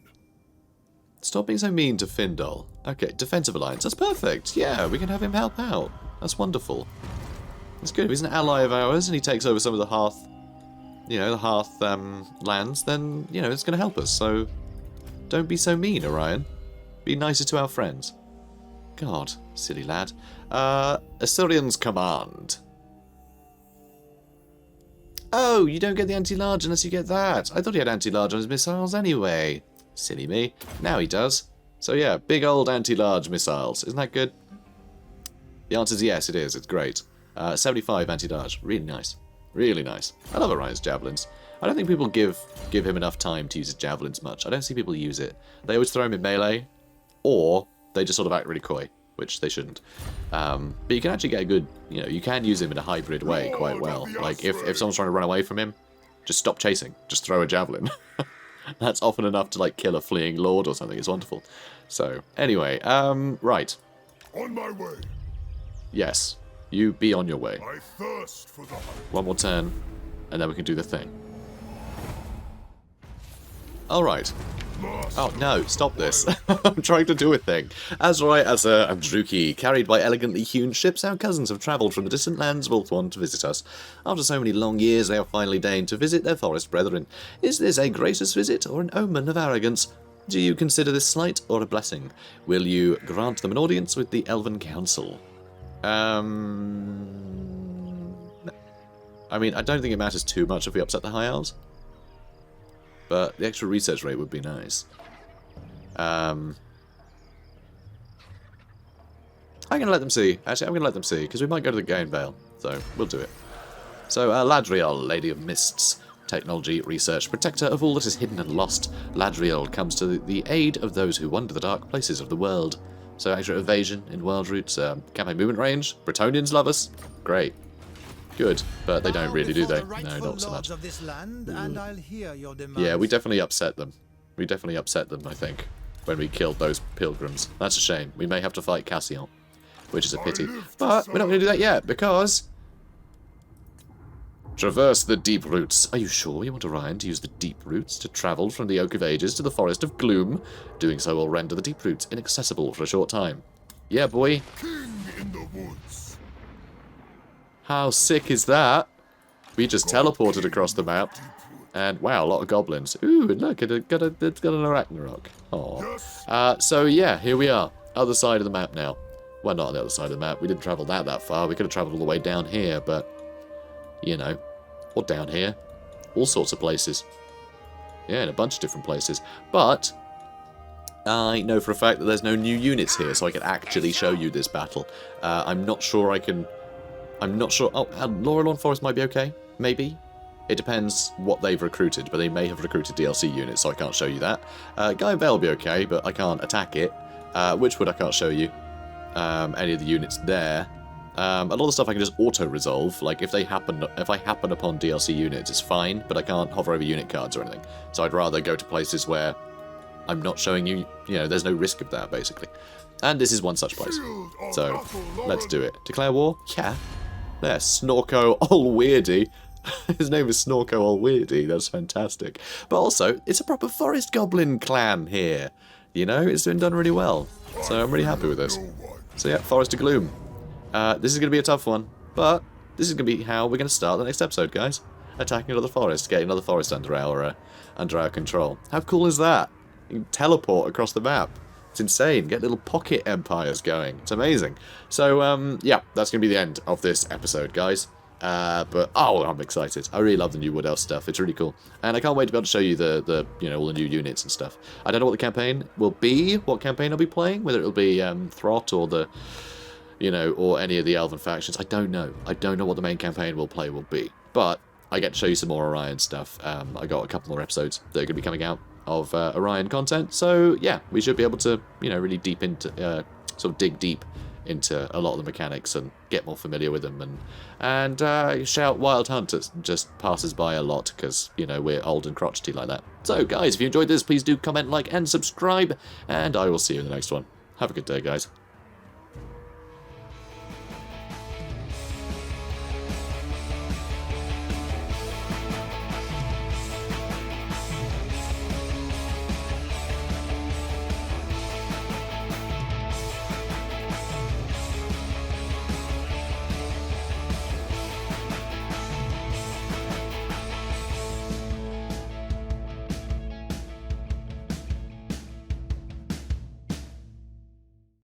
Stop being so mean to Findol. Okay, defensive alliance. That's perfect. Yeah, we can have him help out. That's wonderful. That's good. If he's an ally of ours and he takes over some of the hearth, lands, then, it's going to help us. So, don't be so mean, Orion. Be nicer to our friends. God, silly lad. Assyrian's Command. Oh, you don't get the anti-large unless you get that. I thought he had anti-large on his missiles anyway. Silly me. Now he does. So yeah, big old anti-large missiles. Isn't that good? The answer is yes, it is. It's great. 75 anti-large. Really nice. Really nice. I love Orion's javelins. I don't think people give him enough time to use his javelins much. I don't see people use it. They always throw him in melee, or they just sort of act really coy, which they shouldn't. But you can actually get a good, you can use him in a hybrid way quite well. Like, if someone's trying to run away from him, just stop chasing. Just throw a javelin. That's often enough to, like, kill a fleeing lord or something. It's wonderful. So, anyway, right. On my way. Yes, you be on your way. I thirst for the hunt. One more turn, and then we can do the thing. Alright. Oh, no, stop this. I'm trying to do a thing. As right as Andruki, carried by elegantly hewn ships, our cousins have travelled from the distant lands of Ulthuan to visit us. After so many long years, they have finally deigned to visit their forest brethren. Is this a gracious visit, or an omen of arrogance? Do you consider this slight or a blessing? Will you grant them an audience with the Elven Council? I mean, I don't think it matters too much if we upset the High Elves. But the extra research rate would be nice. I'm going to let them see. Actually, I'm going to let them see, because we might go to the Gain Vale. So, we'll do it. So, Ladriel, Lady of Mists, technology, research, protector of all that is hidden and lost. Ladriel comes to the aid of those who wander the dark places of the world. So, extra evasion in world routes, campaign movement range. Bretonians love us. Great. Good, but they don't really, do they? No, not so much. Yeah, we definitely upset them. We definitely upset them, I think, when we killed those pilgrims. That's a shame. We may have to fight Cassillon, which is a pity. But we're not going to do that yet, because... Traverse the deep roots. Are you sure you want Orion to use the deep roots to travel from the Oak of Ages to the Forest of Gloom? Doing so will render the deep roots inaccessible for a short time. Yeah, boy. King in the woods. How sick is that? We just teleported across the map, And wow, a lot of goblins. Ooh, and look, it's got an Ragnarok. Aw. So yeah, here we are. Other side of the map now. Well, not on the other side of the map. We didn't travel that far. We could have travelled all the way down here, but, you know, or down here. All sorts of places. Yeah, in a bunch of different places. But I know for a fact that there's no new units here, so I can actually show you this battle. I'm not sure I can... I'm not sure... Oh, Lorelorn Forest might be okay. Maybe. It depends what they've recruited, but they may have recruited DLC units, so I can't show you that. Guy Vale will be okay, but I can't attack it. Witchwood I can't show you. Any of the units there. A lot of stuff I can just auto-resolve. Like, if I happen upon DLC units, it's fine, but I can't hover over unit cards or anything. So I'd rather go to places where I'm not showing you, you know, there's no risk of that, basically. And this is one such place. So, let's do it. Declare war? Yeah. There, Snorko Allweirdy. His name is Snorko Allweirdy. That's fantastic. But also, it's a proper forest goblin clan here. You know, it's been done really well. So I'm really happy with this. So yeah, Forest of Gloom. This is going to be a tough one, but this is going to be how we're going to start the next episode, guys. Attacking another forest, getting another forest under our control. How cool is that? You can teleport across the map. It's insane. Get little pocket empires going. It's amazing. So, yeah, that's going to be the end of this episode, guys. But, oh, I'm excited. I really love the new Wood Elf stuff. It's really cool. And I can't wait to be able to show you the you know, all the new units and stuff. I don't know what the campaign will be, what campaign I'll be playing, whether it'll be Throt or the, you know, or any of the Elven factions. I don't know. I don't know what the main campaign will be. But I get to show you some more Orion stuff. I got a couple more episodes that are going to be coming out of Orion content. So, yeah, we should be able to, you know, really deep into, sort of dig deep into a lot of the mechanics and get more familiar with them and shout Wild Hunt just passes by a lot because, you know, we're old and crotchety like that. So, guys, if you enjoyed this, please do comment, like, and subscribe, and I will see you in the next one. Have a good day, guys.